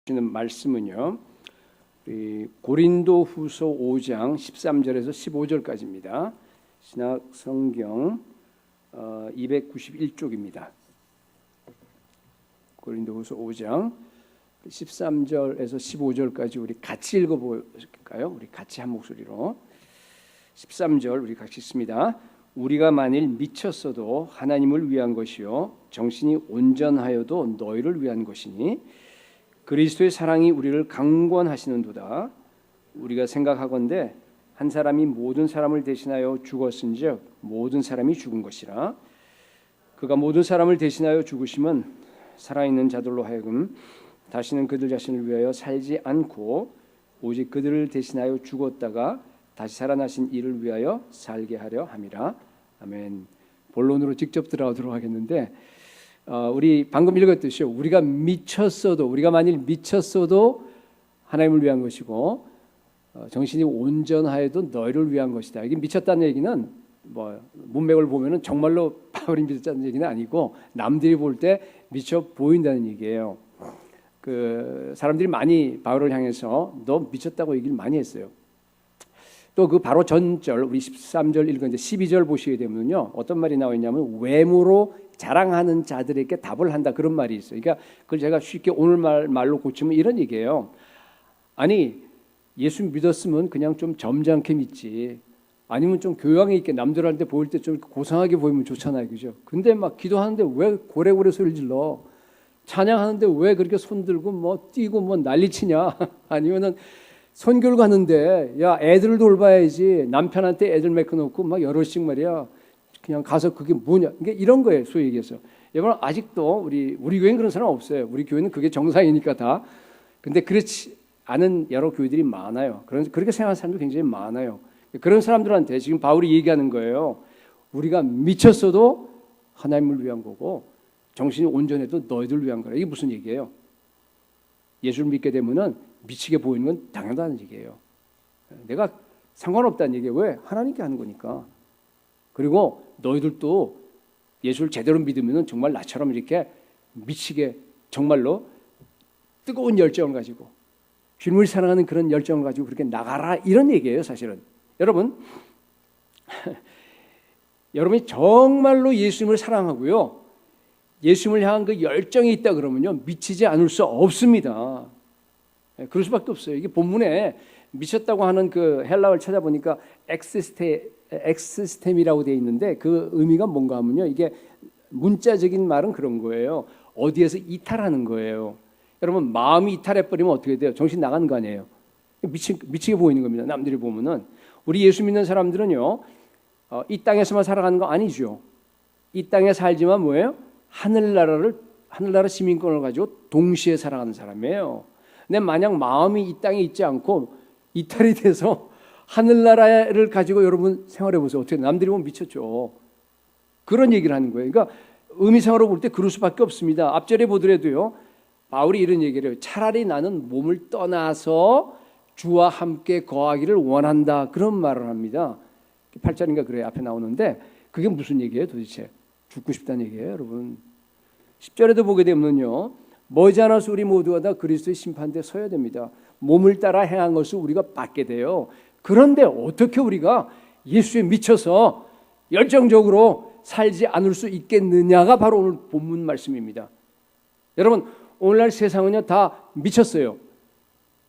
주시는 말씀은요, 고린도후서 5장 13절에서 15절까지입니다. 신약 성경 291쪽입니다. 고린도후서 5장 13절에서 15절까지 우리 같이 읽어볼까요? 우리 같이 한 목소리로 13절 우리 같이 읽습니다. 우리가 만일 미쳤어도 하나님을 위한 것이요 정신이 온전하여도 너희를 위한 것이니 그리스도의 사랑이 우리를 강권하시는도다. 우리가 생각하건대 한 사람이 모든 사람을 대신하여 죽었은즉 모든 사람이 죽은 것이라. 그가 모든 사람을 대신하여 죽으심은 살아있는 자들로 하여금 다시는 그들 자신을 위하여 살지 않고 오직 그들을 대신하여 죽었다가 다시 살아나신 이를 위하여 살게 하려 함이라. 아멘. 본론으로 직접 들어가도록 하겠는데, 우리 방금 읽었듯이요, 우리가 만일 미쳤어도 하나님을 위한 것이고 정신이 온전하여도 너희를 위한 것이다. 이게 미쳤다는 얘기는 문맥을 보면은 정말로 바울이 미쳤다는 얘기는 아니고 남들이 볼 때 미쳐 보인다는 얘기예요. 사람들이 많이 바울을 향해서 너 미쳤다고 얘기를 많이 했어요. 또 그 바로 전절 우리 13절 읽은 이제 12절 보시게 되면요, 어떤 말이 나와 있냐면 외모로 자랑하는 자들에게 답을 한다, 그런 말이 있어요. 그러니까 그걸 제가 쉽게 오늘 말로 고치면 이런 얘기예요. 아니, 예수 믿었으면 그냥 좀 점잖게 믿지, 아니면 좀 교양 있게 남들한테 보일 때 좀 고상하게 보이면 좋잖아요, 그죠? 근데 막 기도하는데 왜 고래고래 소리를 질러? 찬양하는데 왜 그렇게 손 들고 뛰고 난리치냐? 아니면은 선교를 가는데 야, 애들 돌봐야지, 남편한테 애들 맡겨놓고 막 여럿씩 말이야 그냥 가서 그게 뭐냐, 이게 이런 거예요. 소위 얘기해서 여러분, 아직도 우리 교회는 그런 사람 없어요. 우리 교회는 그게 정상이니까 다. 근데 그렇지 않은 여러 교회들이 많아요. 그렇게 생각하는 사람도 굉장히 많아요. 그런 사람들한테 지금 바울이 얘기하는 거예요. 우리가 미쳤어도 하나님을 위한 거고 정신이 온전해도 너희들 위한 거라. 이게 무슨 얘기예요? 예수를 믿게 되면은 미치게 보이는 건 당연하다는 얘기예요. 내가 상관없다는 얘기예요. 왜? 하나님께 하는 거니까. 그리고 너희들도 예수를 제대로 믿으면 정말 나처럼 이렇게 미치게 정말로 뜨거운 열정을 가지고 주님을 사랑하는 그런 열정을 가지고 그렇게 나가라, 이런 얘기예요. 사실은 여러분, 여러분이 정말로 예수님을 사랑하고요, 예수님을 향한 그 열정이 있다 그러면요, 미치지 않을 수 없습니다. 그럴 수밖에 없어요. 이게 본문에 미쳤다고 하는 그 헬라어를 찾아보니까 엑스스템이라고 되어 있는데 그 의미가 뭔가 하면요, 이게 문자적인 말은 그런 거예요. 어디에서 이탈하는 거예요. 여러분, 마음이 이탈해버리면 어떻게 돼요? 정신 나가는 거 아니에요? 미치게 보이는 겁니다. 남들이 보면은. 우리 예수 믿는 사람들은요, 이 땅에서만 살아가는 거 아니죠. 이 땅에 살지만 뭐예요? 하늘나라 시민권을 가지고 동시에 살아가는 사람이에요. 근데 만약 마음이 이 땅에 있지 않고 이탈이 돼서 하늘나라를 가지고 여러분 생활해 보세요. 어떻게 남들이 보면 미쳤죠. 그런 얘기를 하는 거예요. 그러니까 의미상으로 볼 때 그럴 수밖에 없습니다. 앞절에 보더라도요, 바울이 이런 얘기를 해요. 차라리 나는 몸을 떠나서 주와 함께 거하기를 원한다, 그런 말을 합니다. 8절인가 그래요. 앞에 나오는데 그게 무슨 얘기예요 도대체? 죽고 싶다는 얘기예요, 여러분. 10절에도 보게 되면요, 머지않아서 우리 모두가 다 그리스도의 심판대에 서야 됩니다. 몸을 따라 행한 것을 우리가 받게 돼요. 그런데 어떻게 우리가 예수에 미쳐서 열정적으로 살지 않을 수 있겠느냐가 바로 오늘 본문 말씀입니다. 여러분, 오늘날 세상은요 다 미쳤어요.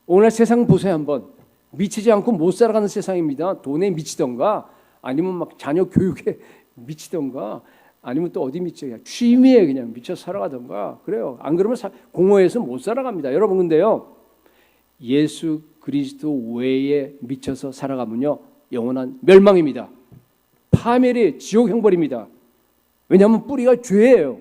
오늘날 세상 보세요 한번. 미치지 않고 못 살아가는 세상입니다. 돈에 미치던가, 아니면 막 자녀 교육에 미치던가, 아니면 또 어디 미쳐요? 취미에 그냥 미쳐 살아가던가 그래요. 안 그러면 공허해서 못 살아갑니다. 여러분, 근데요, 예수 그리스도 외에 미쳐서 살아가면요 영원한 멸망입니다. 파멸의 지옥 형벌입니다. 왜냐하면 뿌리가 죄예요.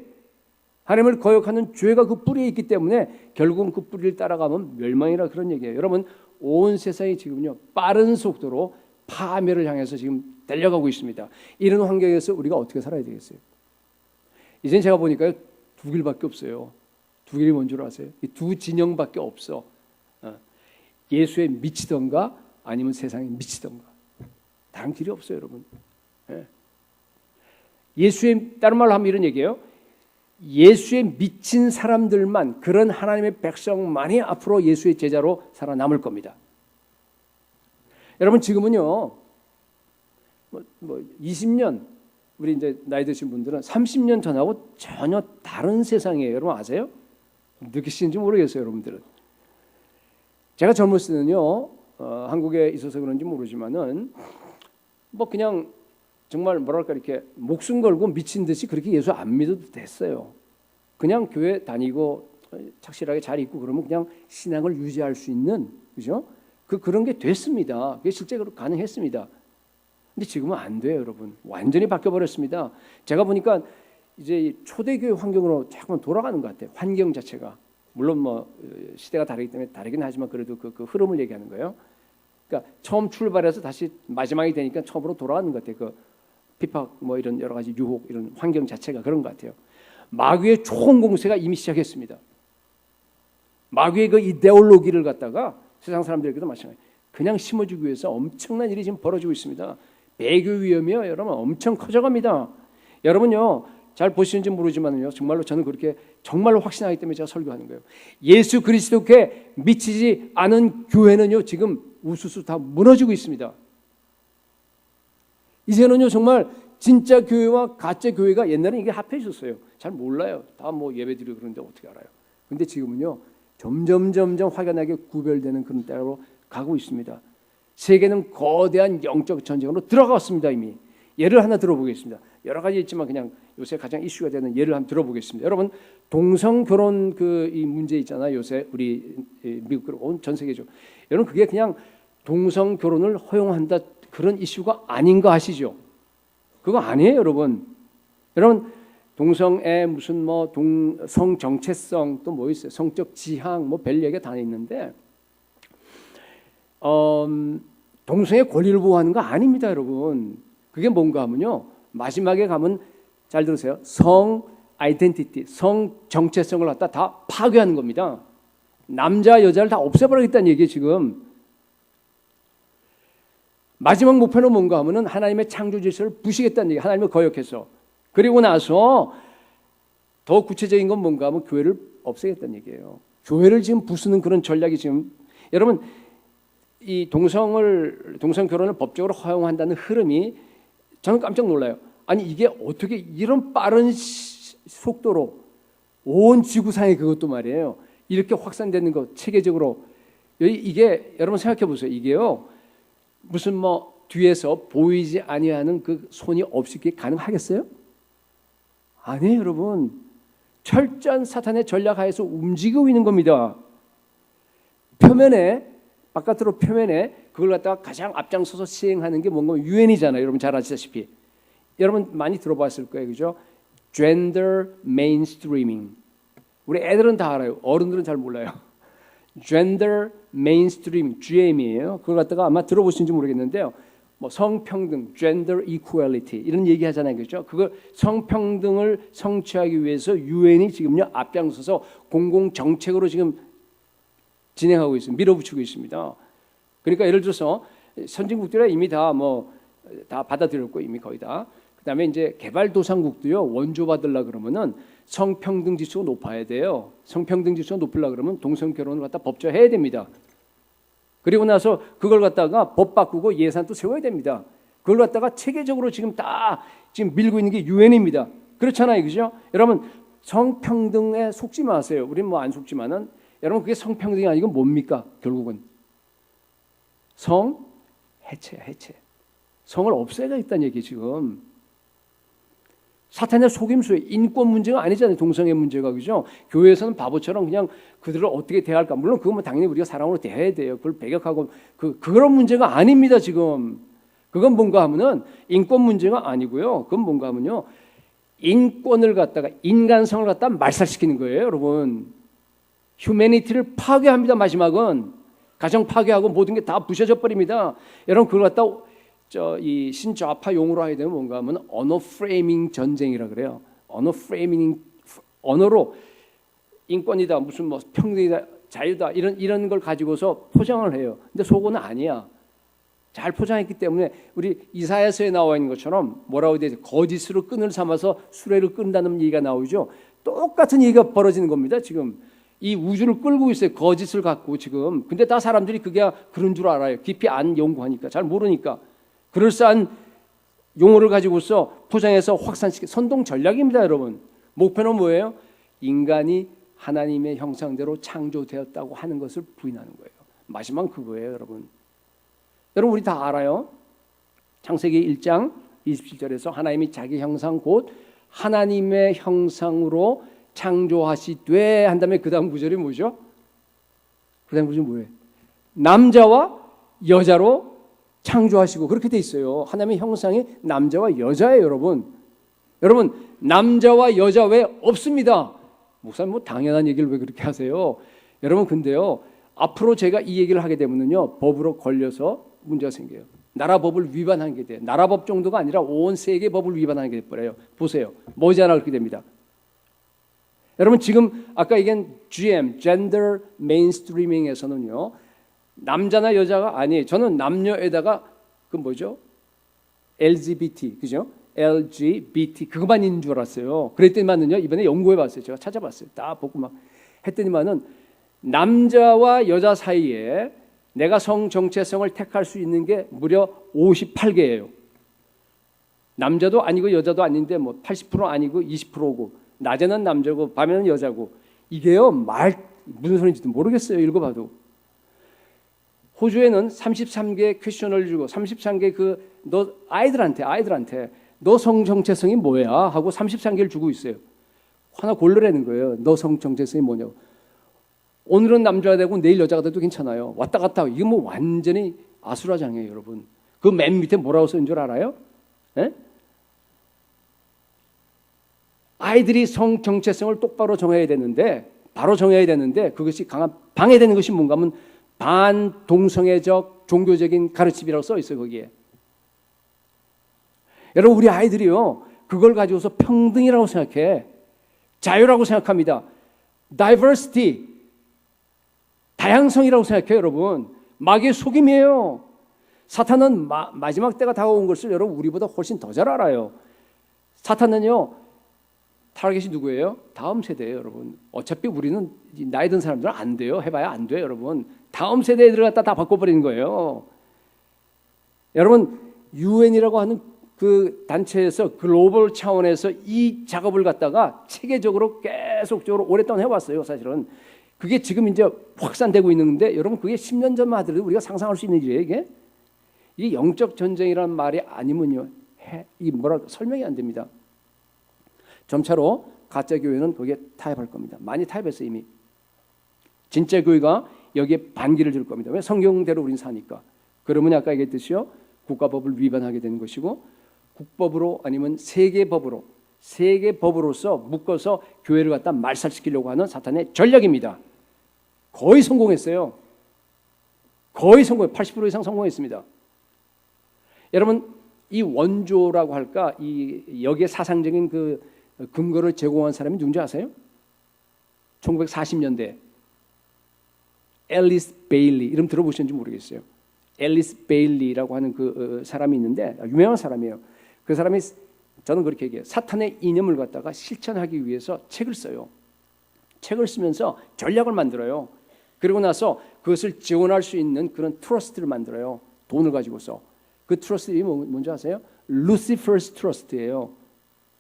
하나님을 거역하는 죄가 그 뿌리에 있기 때문에 결국은 그 뿌리를 따라가면 멸망이라, 그런 얘기예요. 여러분, 온 세상이 지금요 빠른 속도로 파멸을 향해서 지금 달려가고 있습니다. 이런 환경에서 우리가 어떻게 살아야 되겠어요? 이젠 제가 보니까요 두 길밖에 없어요. 두 길이 뭔 줄 아세요? 이 두 진영밖에 없어. 예수에 미치던가 아니면 세상에 미치던가. 다른 길이 없어요, 여러분. 예수의, 다른 말로 하면 이런 얘기예요. 예수에 미친 사람들만, 그런 하나님의 백성만이 앞으로 예수의 제자로 살아남을 겁니다. 여러분 지금은요, 20년, 우리 이제 나이 드신 분들은 30년 전하고 전혀 다른 세상이에요. 여러분 아세요? 느끼시는지 모르겠어요, 여러분들은. 제가 젊었을 때는요, 한국에 있어서 그런지 모르지만은 뭐 그냥 정말 뭐랄까 이렇게 목숨 걸고 미친 듯이 그렇게 예수 안 믿어도 됐어요. 그냥 교회 다니고 착실하게 잘 있고 그러면 그냥 신앙을 유지할 수 있는, 그죠? 그런 게 됐습니다. 그게 실제로 가능했습니다. 근데 지금은 안 돼요, 여러분. 완전히 바뀌어 버렸습니다. 제가 보니까 이제 초대교회 환경으로 자꾸만 돌아가는 것 같아요. 환경 자체가. 물론 뭐 시대가 다르기 때문에 다르긴 하지만 그래도 그 흐름을 얘기하는 거예요. 그러니까 처음 출발해서 다시 마지막이 되니까 처음으로 돌아가는 것 같아요. 그 핍박 뭐 이런 여러 가지 유혹, 이런 환경 자체가 그런 것 같아요. 마귀의 좋은 공세가 이미 시작했습니다. 마귀의 그 이데올로기를 갖다가 세상 사람들에게도 마찬가지. 그냥 심어주기 위해서 엄청난 일이 지금 벌어지고 있습니다. 배교 위험이요, 여러분 엄청 커져갑니다. 여러분요, 잘 보시는지 모르지만요, 정말로 저는 그렇게 정말로 확신하기 때문에 제가 설교하는 거예요. 예수 그리스도께 미치지 않은 교회는요, 지금 우수수 다 무너지고 있습니다. 이제는요, 정말 진짜 교회와 가짜 교회가, 옛날에 이게 합해 있었어요. 잘 몰라요. 다 뭐 예배드리고 그러는데 어떻게 알아요? 근데 지금은요, 점점 확연하게 구별되는 그런 때로 가고 있습니다. 세계는 거대한 영적 전쟁으로 들어갔습니다. 이미. 예를 하나 들어보겠습니다. 여러 가지 있지만 그냥 요새 가장 이슈가 되는 예를 한번 들어보겠습니다. 여러분, 동성 결혼 이 문제 있잖아요. 요새 우리 미국 그리고 전 세계죠. 여러분, 그게 그냥 동성 결혼을 허용한다 그런 이슈가 아닌 거 아시죠? 그거 아니에요, 여러분. 여러분, 동성애 무슨 뭐 성 정체성 또 뭐 있어요? 성적 지향 뭐 별 얘기가 다 있는데, 동성의 권리를 보호하는 거 아닙니다, 여러분. 그게 뭔가 하면요, 마지막에 가면 잘 들으세요. 성 아이덴티티, 성 정체성을 갖다 다 파괴하는 겁니다. 남자 여자를 다 없애버리겠다는 얘기예요, 지금. 마지막 목표는 뭔가 하면은 하나님의 창조 질서를 부시겠다는 얘기, 하나님을 거역해서. 그리고 나서 더 구체적인 건 뭔가 하면 교회를 없애겠다는 얘기예요. 교회를 지금 부수는 그런 전략이 지금, 여러분, 이 동성 결혼을 법적으로 허용한다는 흐름이 저는 깜짝 놀라요. 아니, 이게 어떻게 이런 빠른 속도로 온 지구상에 그것도 말이에요, 이렇게 확산되는 거, 체계적으로. 이게 여러분 생각해 보세요. 이게요, 무슨 뭐 뒤에서 보이지 아니하는 그 손이 없이 그게 가능하겠어요? 아니에요, 여러분. 철저한 사탄의 전략 하에서 움직이고 있는 겁니다. 표면에, 바깥으로 표면에 그걸 갖다가 가장 앞장서서 시행하는 게 뭔가 유엔이잖아요. 여러분 잘 아시다시피. 여러분 많이 들어봤을 거예요, 그죠? Gender mainstreaming. 우리 애들은 다 알아요. 어른들은 잘 몰라요. Gender mainstream, GM이에요. 그걸 갖다가 아마 들어보신지 모르겠는데요. 뭐 성평등, gender equality 이런 얘기 하잖아요, 그렇죠? 그걸 성평등을 성취하기 위해서 유엔이 지금요 앞장서서 공공 정책으로 지금 진행하고 있습니다. 밀어붙이고 있습니다. 그러니까 예를 들어서 선진국들은 이미 다 받아들였고, 이미 거의 다. 그다음에 이제 개발도상국도요, 원조 받으려 그러면은 성평등 지수가 높아야 돼요. 성평등 지수가 높으려 그러면 동성 결혼을 갖다 법제해야 됩니다. 그리고 나서 그걸 갖다가 법 바꾸고 예산도 세워야 됩니다. 그걸 갖다가 체계적으로 지금 밀고 있는 게 유엔입니다. 그렇잖아요, 그죠? 여러분, 성평등에 속지 마세요. 우리는 뭐 안 속지만은, 여러분, 그게 성평등이 아니고 뭡니까? 결국은 성 해체야, 해체. 성을 없애야겠다는 얘기 지금. 사탄의 속임수에 인권 문제가 아니잖아요. 동성애 문제가, 그죠? 교회에서는 바보처럼 그냥 그들을 어떻게 대할까? 물론 그건 뭐 당연히 우리가 사랑으로 대해야 돼요. 그걸 배격하고 그런 문제가 아닙니다. 지금 그건 뭔가 하면은 인권 문제가 아니고요. 그건 뭔가 하면요, 인권을 갖다가, 인간성을 갖다 말살시키는 거예요, 여러분. 휴머니티를 파괴합니다. 마지막은 가정 파괴하고 모든 게 다 부셔져 버립니다. 여러분, 그걸 갖다 이 신좌파 용어로 하게 되면 뭔가 하면 언어 프레이밍 전쟁이라 그래요. 언어 프레이밍, 언어로 인권이다, 무슨 뭐 평등이다, 자유다, 이런 걸 가지고서 포장을 해요. 근데 속어는 아니야. 잘 포장했기 때문에 우리 이사야서에 나와 있는 것처럼 뭐라고 되죠? 거짓으로 끈을 삼아서 수레를 끈다는 얘기가 나오죠. 똑같은 얘기가 벌어지는 겁니다. 지금 이 우주를 끌고 있어요. 거짓을 갖고 지금. 근데 다 사람들이 그게 그런 줄 알아요. 깊이 안 연구하니까, 잘 모르니까. 그럴싸한 용어를 가지고서 포장해서 확산시켜 선동 전략입니다, 여러분. 목표는 뭐예요? 인간이 하나님의 형상대로 창조되었다고 하는 것을 부인하는 거예요. 마지막 그거예요, 여러분. 여러분 우리 다 알아요. 창세기 1장 27절에서 하나님이 자기 형상 곧 하나님의 형상으로 창조하시되 한 다음에 그 다음 구절이 뭐죠? 그 다음 구절이 뭐예요? 남자와 여자로 창조하시고 그렇게 돼 있어요. 하나님의 형상이 남자와 여자예요, 여러분. 여러분 남자와 여자 외 없습니다. 목사님 뭐 당연한 얘기를 왜 그렇게 하세요? 여러분 근데요 앞으로 제가 이 얘기를 하게 되면요 법으로 걸려서 문제가 생겨요. 나라 법을 위반한 게 돼. 나라 법 정도가 아니라 온 세계 법을 위반하는 게 돼버려요. 보세요. 머지않아 그렇게 됩니다. 여러분 지금 아까 얘기한 GM, Gender Mainstreaming에서는요 남자나 여자가 아니에요. 저는 남녀에다가 그 뭐죠? LGBT, 그죠? LGBT 그것만 있는 줄 알았어요. 그랬더니만은요 이번에 연구해봤어요. 제가 찾아봤어요. 딱 보고 막 했더니만은 남자와 여자 사이에 내가 성 정체성을 택할 수 있는 게 무려 58개예요. 남자도 아니고 여자도 아닌데 뭐 80% 아니고 20%고 낮에는 남자고 밤에는 여자고 이게요 무슨 소리인지도 모르겠어요. 읽어봐도. 호주에는 33개 퀘스천을 주고 33개 너 아이들한테 너 성 정체성이 뭐야 하고 33개를 주고 있어요. 하나 고르라는 거예요. 너 성 정체성이 뭐냐고. 오늘은 남자가 되고 내일 여자가 돼도 괜찮아요. 왔다 갔다 하고. 이게 뭐 완전히 아수라장이에요, 여러분. 그 맨 밑에 뭐라고 써있는 줄 알아요? 에? 아이들이 성 정체성을 똑바로 정해야 되는데 바로 정해야 되는데 그것이 방해되는 것이 뭔가 하면 반동성애적 종교적인 가르침이라고 써 있어요, 거기에. 여러분 우리 아이들이요 그걸 가지고서 평등이라고 생각해. 자유라고 생각합니다. diversity 다양성이라고 생각해요, 여러분. 마귀의 속임이에요. 사탄은 마지막 때가 다가온 것을 여러분 우리보다 훨씬 더 잘 알아요. 사탄은요 타겟이 누구예요? 다음 세대예요, 여러분. 어차피 우리는 나이 든 사람들은 안 돼요. 해봐야 안 돼요, 여러분. 다음 세대에 들어갔다 다 바꿔버리는 거예요. 여러분 UN이라고 하는 그 단체에서 글로벌 차원에서 이 작업을 갖다가 체계적으로 계속적으로 오랫동안 해왔어요. 사실은 그게 지금 이제 확산되고 있는데 여러분 그게 10년 전만 하더라도 우리가 상상할 수 있는 일이에요. 이게 영적 전쟁이라는 말이 아니면요 이 뭐랄까 설명이 안 됩니다. 점차로 가짜 교회는 거기에 타협할 겁니다. 많이 타협했어요 이미. 진짜 교회가 여기에 반기를 줄 겁니다. 왜? 성경대로 우린 사니까. 그러면 아까 얘기했듯이요 국가법을 위반하게 되는 것이고 국법으로 아니면 세계법으로서 묶어서 교회를 갖다 말살시키려고 하는 사탄의 전략입니다. 거의 성공했어요. 거의 성공, 80% 이상 성공했습니다. 여러분 이 원조라고 할까 이 여기에 사상적인 그 근거를 제공한 사람이 누군지 아세요? 1940년대 앨리스 베일리 이름 들어보셨는지 모르겠어요. 앨리스 베일리라고 하는 그 사람이 있는데 유명한 사람이에요. 그 사람이 저는 그렇게 얘기해요. 사탄의 이념을 갖다가 실천하기 위해서 책을 써요. 책을 쓰면서 전략을 만들어요. 그리고 나서 그것을 지원할 수 있는 그런 트러스트를 만들어요. 돈을 가지고서. 그 트러스트 이름이 뭔지 아세요? Lucifer's Trust예요.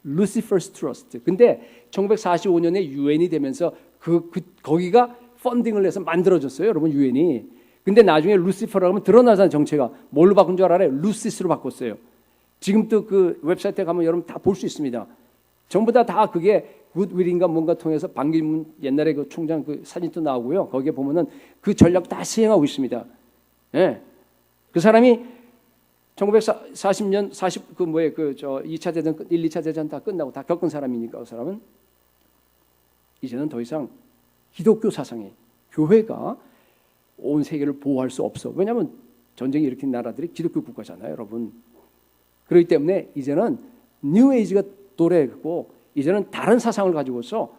Lucifer's Trust. 근데 1945년에 유엔이 되면서 거기가 펀딩을 해서 만들어졌어요. 여러분 유엔이. 근데 나중에 루시퍼라고 하면 드러나잖아요. 정체가. 뭘로 바꾼 줄 알아요? 루시스로 바꿨어요. 지금도 그 웹사이트에 가면 여러분 다 볼 수 있습니다. 전부 다 그게 굿윌인가 뭔가 통해서 반기문 옛날에 그 총장 그 사진도 나오고요. 거기에 보면은 그 전략 다 시행하고 있습니다. 예. 그 사람이 1940년 2차 대전 1, 2차 대전 다 끝나고 다 겪은 사람이니까 그 사람은 이제는 더 이상 기독교 사상에 교회가 온 세계를 보호할 수 없어. 왜냐하면 전쟁이 일으킨 나라들이 기독교 국가잖아요, 여러분. 그렇기 때문에 이제는 뉴 에이지가 도래했고 이제는 다른 사상을 가지고서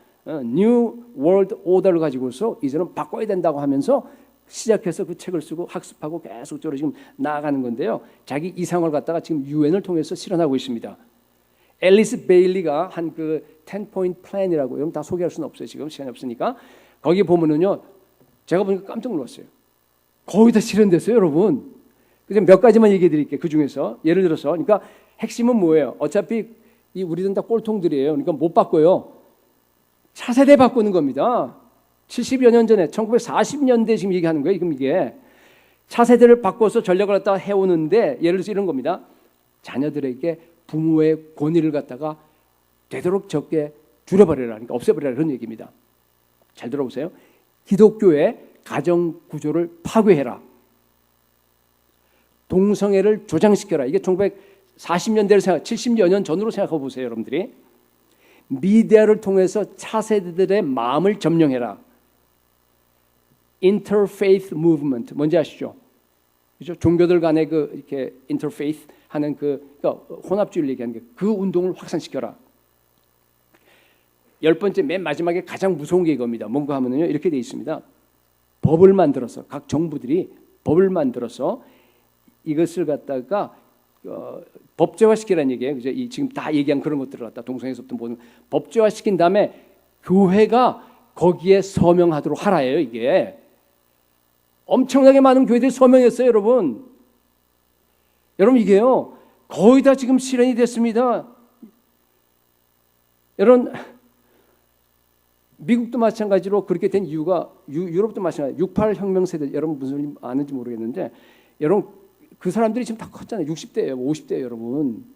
뉴 월드 오더를 가지고서 이제는 바꿔야 된다고 하면서 시작해서 그 책을 쓰고 학습하고 계속적으로 지금 나아가는 건데요. 자기 이상을 갖다가 지금 유엔을 통해서 실현하고 있습니다. 앨리스 베일리가 한 그 10포인트 플랜이라고, 여러분 다 소개할 수는 없어요. 지금 시간이 없으니까. 거기 보면은요, 제가 보니까 깜짝 놀랐어요. 거의 다 실현됐어요, 여러분. 그래서 몇 가지만 얘기해 드릴게요. 그 중에서 예를 들어서, 그러니까 핵심은 뭐예요? 어차피 이 우리들은 다 꼴통들이에요. 그러니까 못 바꿔요. 차세대 바꾸는 겁니다. 70여 년 전에 1940년대 지금 얘기하는 거예요. 지금 이게 차세대를 바꿔서 전략을 갖다가 해오는데, 예를 들어서 이런 겁니다. 자녀들에게 부모의 권위를 갖다가 되도록 적게 줄여버려라, 그러니까 없애버려라, 그런 얘기입니다. 잘 들어보세요. 기독교의 가정 구조를 파괴해라. 동성애를 조장시켜라. 이게 1940년대를 생각, 70여 년 전으로 생각해 보세요, 여러분들이. 미디어를 통해서 차세대들의 마음을 점령해라. Interfaith movement, 뭔지 아시죠? 그죠? 종교들 간의 그 이렇게 interfaith 하는 그러니까 혼합주의를 얘기하는 그 운동을 확산시켜라. 10번째, 맨 마지막에 가장 무서운 게 이겁니다. 뭔가 하면은요, 이렇게 돼 있습니다. 법을 만들어서, 각 정부들이 법을 만들어서 이것을 갖다가 법제화시키라는 얘기예요. 그죠? 지금 다 얘기한 그런 것들을 갖다 동성애서부터 모든 법제화시킨 다음에 교회가 거기에 서명하도록 하라예요. 이게 엄청나게 많은 교회들이 서명했어요, 여러분. 여러분, 이게요 거의 다 지금 실현이 됐습니다. 여러분, 미국도 마찬가지로 그렇게 된 이유가, 유럽도 마찬가지. 68 혁명 세대, 여러분 무슨 아는지 모르겠는데, 여러분 그 사람들이 지금 다 컸잖아요. 60대예요, 50대예요, 여러분.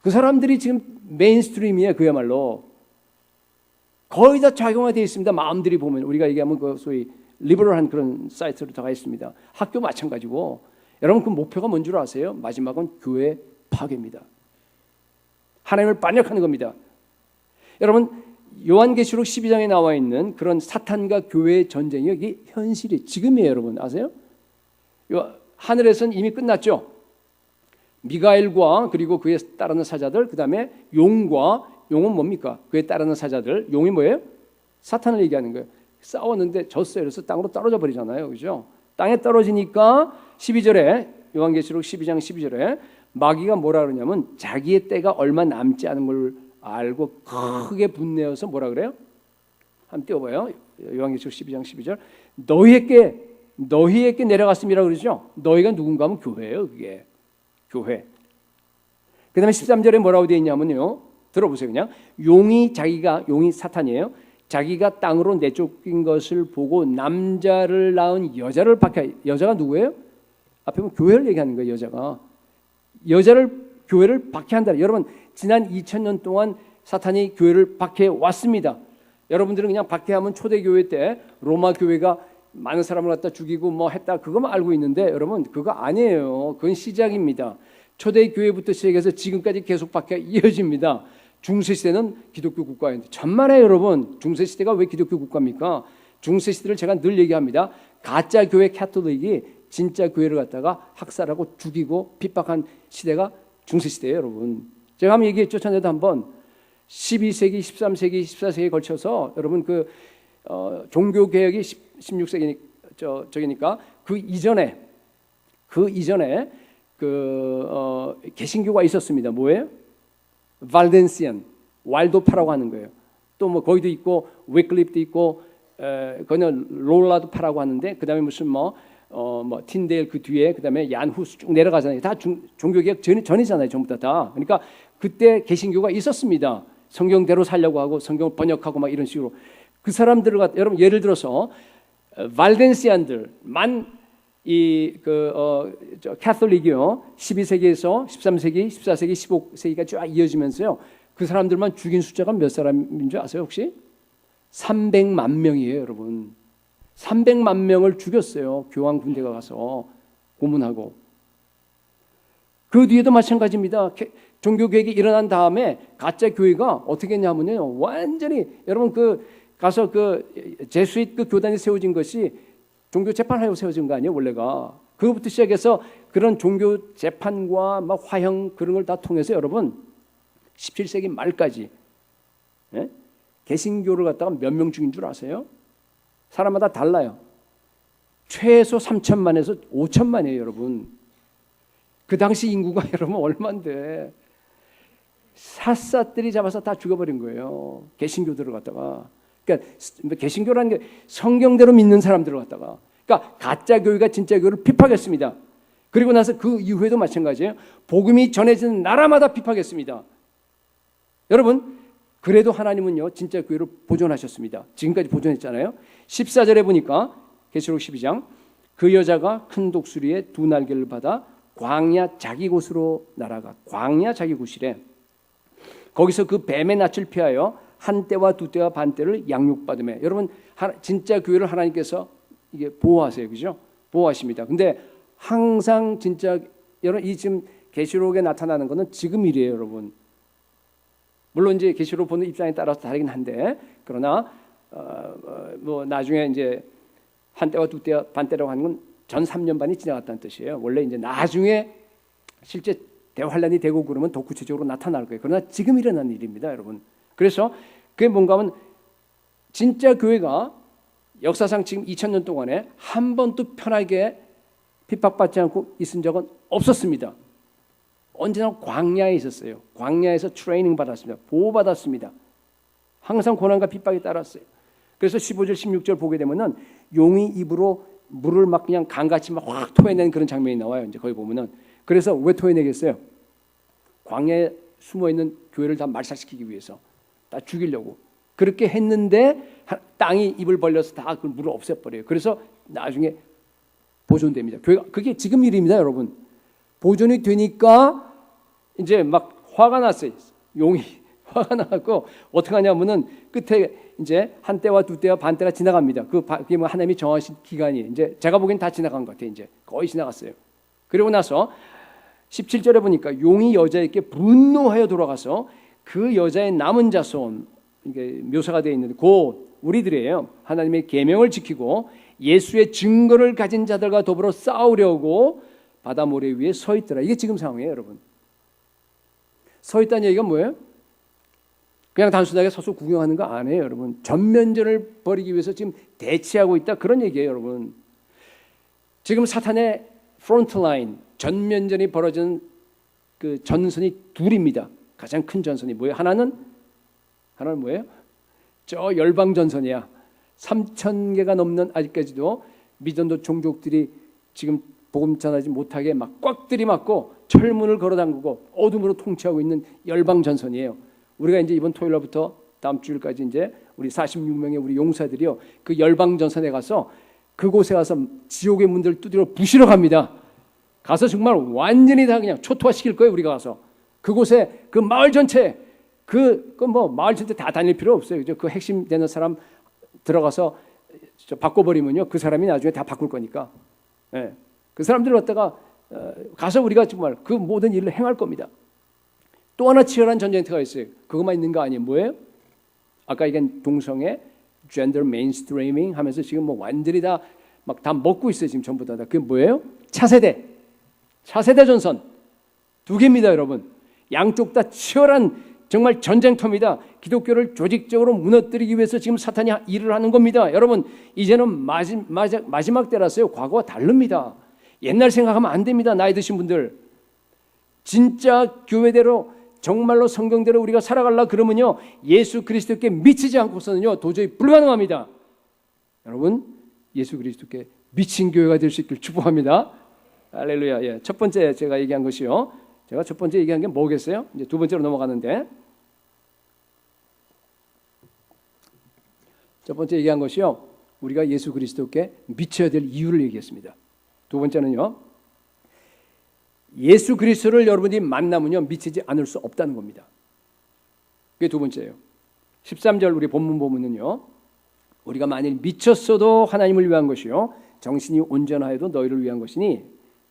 그 사람들이 지금 메인스트림이에요. 그야말로 거의 다 작용화되어 있습니다. 마음들이 보면 우리가 얘기하면 그 소위 리버럴한 그런 사이트로 들어가 있습니다. 학교 마찬가지고. 여러분, 그 목표가 뭔 줄 아세요? 마지막은 교회 파괴입니다. 하나님을 반역하는 겁니다. 여러분, 요한계시록 12장에 나와 있는 그런 사탄과 교회의 전쟁이 이게 현실이 지금이에요, 여러분. 아세요? 하늘에서는 이미 끝났죠. 미가엘과 그리고 그에 따르는 사자들, 그 다음에 용과, 용은 뭡니까? 그에 따르는 사자들. 용이 뭐예요? 사탄을 얘기하는 거예요. 싸웠는데 졌어요. 그래서 땅으로 떨어져 버리잖아요, 그죠? 땅에 떨어지니까 12절에, 요한계시록 12장 12절에 마귀가 뭐라 그러냐면, 자기의 때가 얼마 남지 않은 걸 알고 크게 분내어서 뭐라 그래요? 한번 띄워봐요. 요한계시록 12장 12절. 너희에게 내려갔음이라 그러죠. 너희가 누군가 하면 교회예요. 그게 교회. 그 다음에 13절에 뭐라고 되어 있냐면요, 들어보세요. 그냥 용이 사탄이에요. 자기가 땅으로 내쫓긴 것을 보고 남자를 낳은 여자를 박해. 여자가 누구예요? 앞에 보면 교회를 얘기하는 거예요. 교회를 박해한다. 여러분, 지난 2000년 동안 사탄이 교회를 박해 왔습니다. 여러분들은 그냥 박해하면 초대교회 때 로마 교회가 많은 사람을 갖다 죽이고 뭐 했다, 그거만 알고 있는데, 여러분 그거 아니에요. 그건 시작입니다. 초대교회부터 시작해서 지금까지 계속 박해가 이어집니다. 중세시대는 기독교 국가였는데, 천만에 여러분, 중세시대가 왜 기독교 국가입니까? 중세시대를 제가 늘 얘기합니다. 가짜 교회 캐톨릭이 진짜 교회를 갖다가 학살하고 죽이고 핍박한 시대가 중세시대예요, 여러분. 제가 한번 얘기했죠, 전에도 한번. 12세기, 13세기, 14세기에 걸쳐서 여러분 종교개혁이 16세기 저기니까 그 이전에 개신교가 있었습니다. 뭐예요? 발덴시안, 왈도파라고 하는 거예요. 또 뭐 거기도 있고 위클립도 있고 그냥 롤라도 파라고 하는데, 그다음에 무슨 틴데일 그 뒤에, 그다음에 얀후스 쭉 내려가잖아요. 다 종교개혁 전이잖아요, 전부 다. 그러니까 그때 개신교가 있었습니다. 성경대로 살려고 하고 성경을 번역하고 막 이런 식으로. 그 사람들을 여러분, 예를 들어서 발덴시안들 캐톨릭이요, 12세기에서 13세기, 14세기, 15세기가 쫙 이어지면서요, 그 사람들만 죽인 숫자가 몇 사람인 줄 아세요, 혹시? 300만 명이에요, 여러분. 300만 명을 죽였어요. 교황 군대가 가서 고문하고. 그 뒤에도 마찬가지입니다. 종교개혁이 일어난 다음에 가짜 교회가 어떻게 했냐면요, 완전히 여러분 가서 제수잇 교단이 세워진 것이 종교 재판하려고 세워진 거 아니에요, 원래가. 그것부터 시작해서 그런 종교 재판과 막 화형 그런 걸 다 통해서 여러분 17세기 말까지 개신교를 갖다가 몇 명 죽인 줄 아세요? 사람마다 달라요. 최소 3천만에서 5천만이에요, 여러분. 그 당시 인구가 여러분 얼마인데. 샅샅들이 잡아서 다 죽여버린 거예요. 개신교들을 갖다가. 그러니까 개신교라는 게 성경대로 믿는 사람들을 갖다가. 그러니까 가짜 교회가 진짜 교회를 비판했습니다. 그리고 나서 그 이후에도 마찬가지예요. 복음이 전해지는 나라마다 비판했습니다. 여러분, 그래도 하나님은요 진짜 교회를 보존하셨습니다. 지금까지 보존했잖아요. 14절에 보니까 계시록 12장 그 여자가 큰 독수리의 두 날개를 받아 광야 자기 곳으로 날아가. 광야 자기 곳이래. 거기서 그 뱀의 낯을 피하여 한 때와 두 때와 반 때를 양육받으며. 여러분, 진짜 교회를 하나님께서 이게 보호하세요, 그죠? 보호하십니다. 근데 항상 진짜 여러분 이 지금 계시록에 나타나는 것은 지금 일이에요, 여러분. 물론 이제 계시록 보는 입장에 따라서 다르긴 한데, 그러나 뭐 나중에 이제 한 때와 두 때와 반 때라고 하는 건 전 3년 반이 지나갔다는 뜻이에요. 원래 이제 나중에 실제 대환란이 되고 그러면 더 구체적으로 나타날 거예요. 그러나 지금 일어난 일입니다, 여러분. 그래서 그게 뭔가 하면 진짜 교회가 역사상 지금 2000년 동안에 한 번도 편하게 핍박받지 않고 있은 적은 없었습니다. 언제나 광야에 있었어요. 광야에서 트레이닝 받았습니다. 보호받았습니다. 항상 고난과 핍박이 따랐어요. 그래서 15절 16절 보게 되면은 용이 입으로 물을 막 그냥 강같이 막 확 토해내는 그런 장면이 나와요. 이제 거기 보면은. 그래서 왜 토해내겠어요? 광야에 숨어 있는 교회를 다 말살시키기 위해서, 다 죽이려고 그렇게 했는데 땅이 입을 벌려서 다 그 물을 없애버려요. 그래서 나중에 보존됩니다. 교회가 그게 지금 일입니다, 여러분. 보존이 되니까 이제 막 화가 났어요. 용이 화가 나고 어떻게 하냐면은 끝에 이제 한 때와 두 때와 반 때가 지나갑니다. 그게 뭐 하나님이 정하신 기간이 이제 제가 보기엔 다 지나간 것 같아요. 이제 거의 지나갔어요. 그리고 나서 17절에 보니까 용이 여자에게 분노하여 돌아가서 그 여자의 남은 자손, 이게 묘사가 되어 있는데 곧 우리들이에요. 하나님의 계명을 지키고 예수의 증거를 가진 자들과 더불어 싸우려고 바다 모래 위에 서 있더라. 이게 지금 상황이에요, 여러분. 서 있다는 얘기가 뭐예요? 그냥 단순하게 서서 구경하는 거 아니에요, 여러분. 전면전을 벌이기 위해서 지금 대치하고 있다, 그런 얘기예요, 여러분. 지금 사탄의 프론트 라인, 전면전이 벌어지는 그 전선이 둘입니다. 가장 큰 전선이 뭐예요? 하나는 뭐예요? 저 열방 전선이야. 3,000개가 넘는 아직까지도 미전도 종족들이 지금 복음 전하지 못하게 막 꽉 들이막고 철문을 걸어 담그고 어둠으로 통치하고 있는 열방 전선이에요. 우리가 이제 이번 토요일부터 다음 주일까지 이제 우리 46명의 우리 용사들이요, 그 열방 전선에 가서 그곳에 가서 지옥의 문들을 두드려 부시러 갑니다. 가서 정말 완전히 다 그냥 초토화시킬 거예요. 우리가 가서 그곳에 그 마을 전체 뭐 마을 전체 다 다닐 필요 없어요. 그죠? 그 핵심 되는 사람 들어가서 바꿔버리면요, 그 사람이 나중에 다 바꿀 거니까. 예. 그 사람들을 갖다가 가서 우리가 정말 그 모든 일을 행할 겁니다. 또 하나 치열한 전쟁터가 있어요. 그것만 있는 거 아니에요. 뭐예요? 아까 얘기한 동성애, 젠더 메인스트리밍 하면서 지금 뭐 완전히 다 막 다 먹고 있어요. 지금 전부 다. 그게 뭐예요? 차세대 전선 두 개입니다, 여러분. 양쪽 다 치열한 정말 전쟁터입니다. 기독교를 조직적으로 무너뜨리기 위해서 지금 사탄이 일을 하는 겁니다. 여러분, 이제는 마지막 때라서요. 과거와 다릅니다. 옛날 생각하면 안 됩니다. 나이 드신 분들. 진짜 교회대로 정말로 성경대로 우리가 살아가려 그러면요, 예수 그리스도께 미치지 않고서는요 도저히 불가능합니다. 여러분, 예수 그리스도께 미친 교회가 될 수 있길 축복합니다. 할렐루야. 예, 첫 번째 제가 얘기한 것이요. 제가 첫 번째 얘기한 게 뭐겠어요? 이제 두 번째로 넘어가는데, 첫 번째 얘기한 것이요, 우리가 예수 그리스도께 미쳐야 될 이유를 얘기했습니다. 두 번째는요, 예수 그리스도를 여러분이 만나면요 미치지 않을 수 없다는 겁니다. 그게 두 번째예요. 13절 우리 본문 보면은요, 우리가 만일 미쳤어도 하나님을 위한 것이요 정신이 온전하여도 너희를 위한 것이니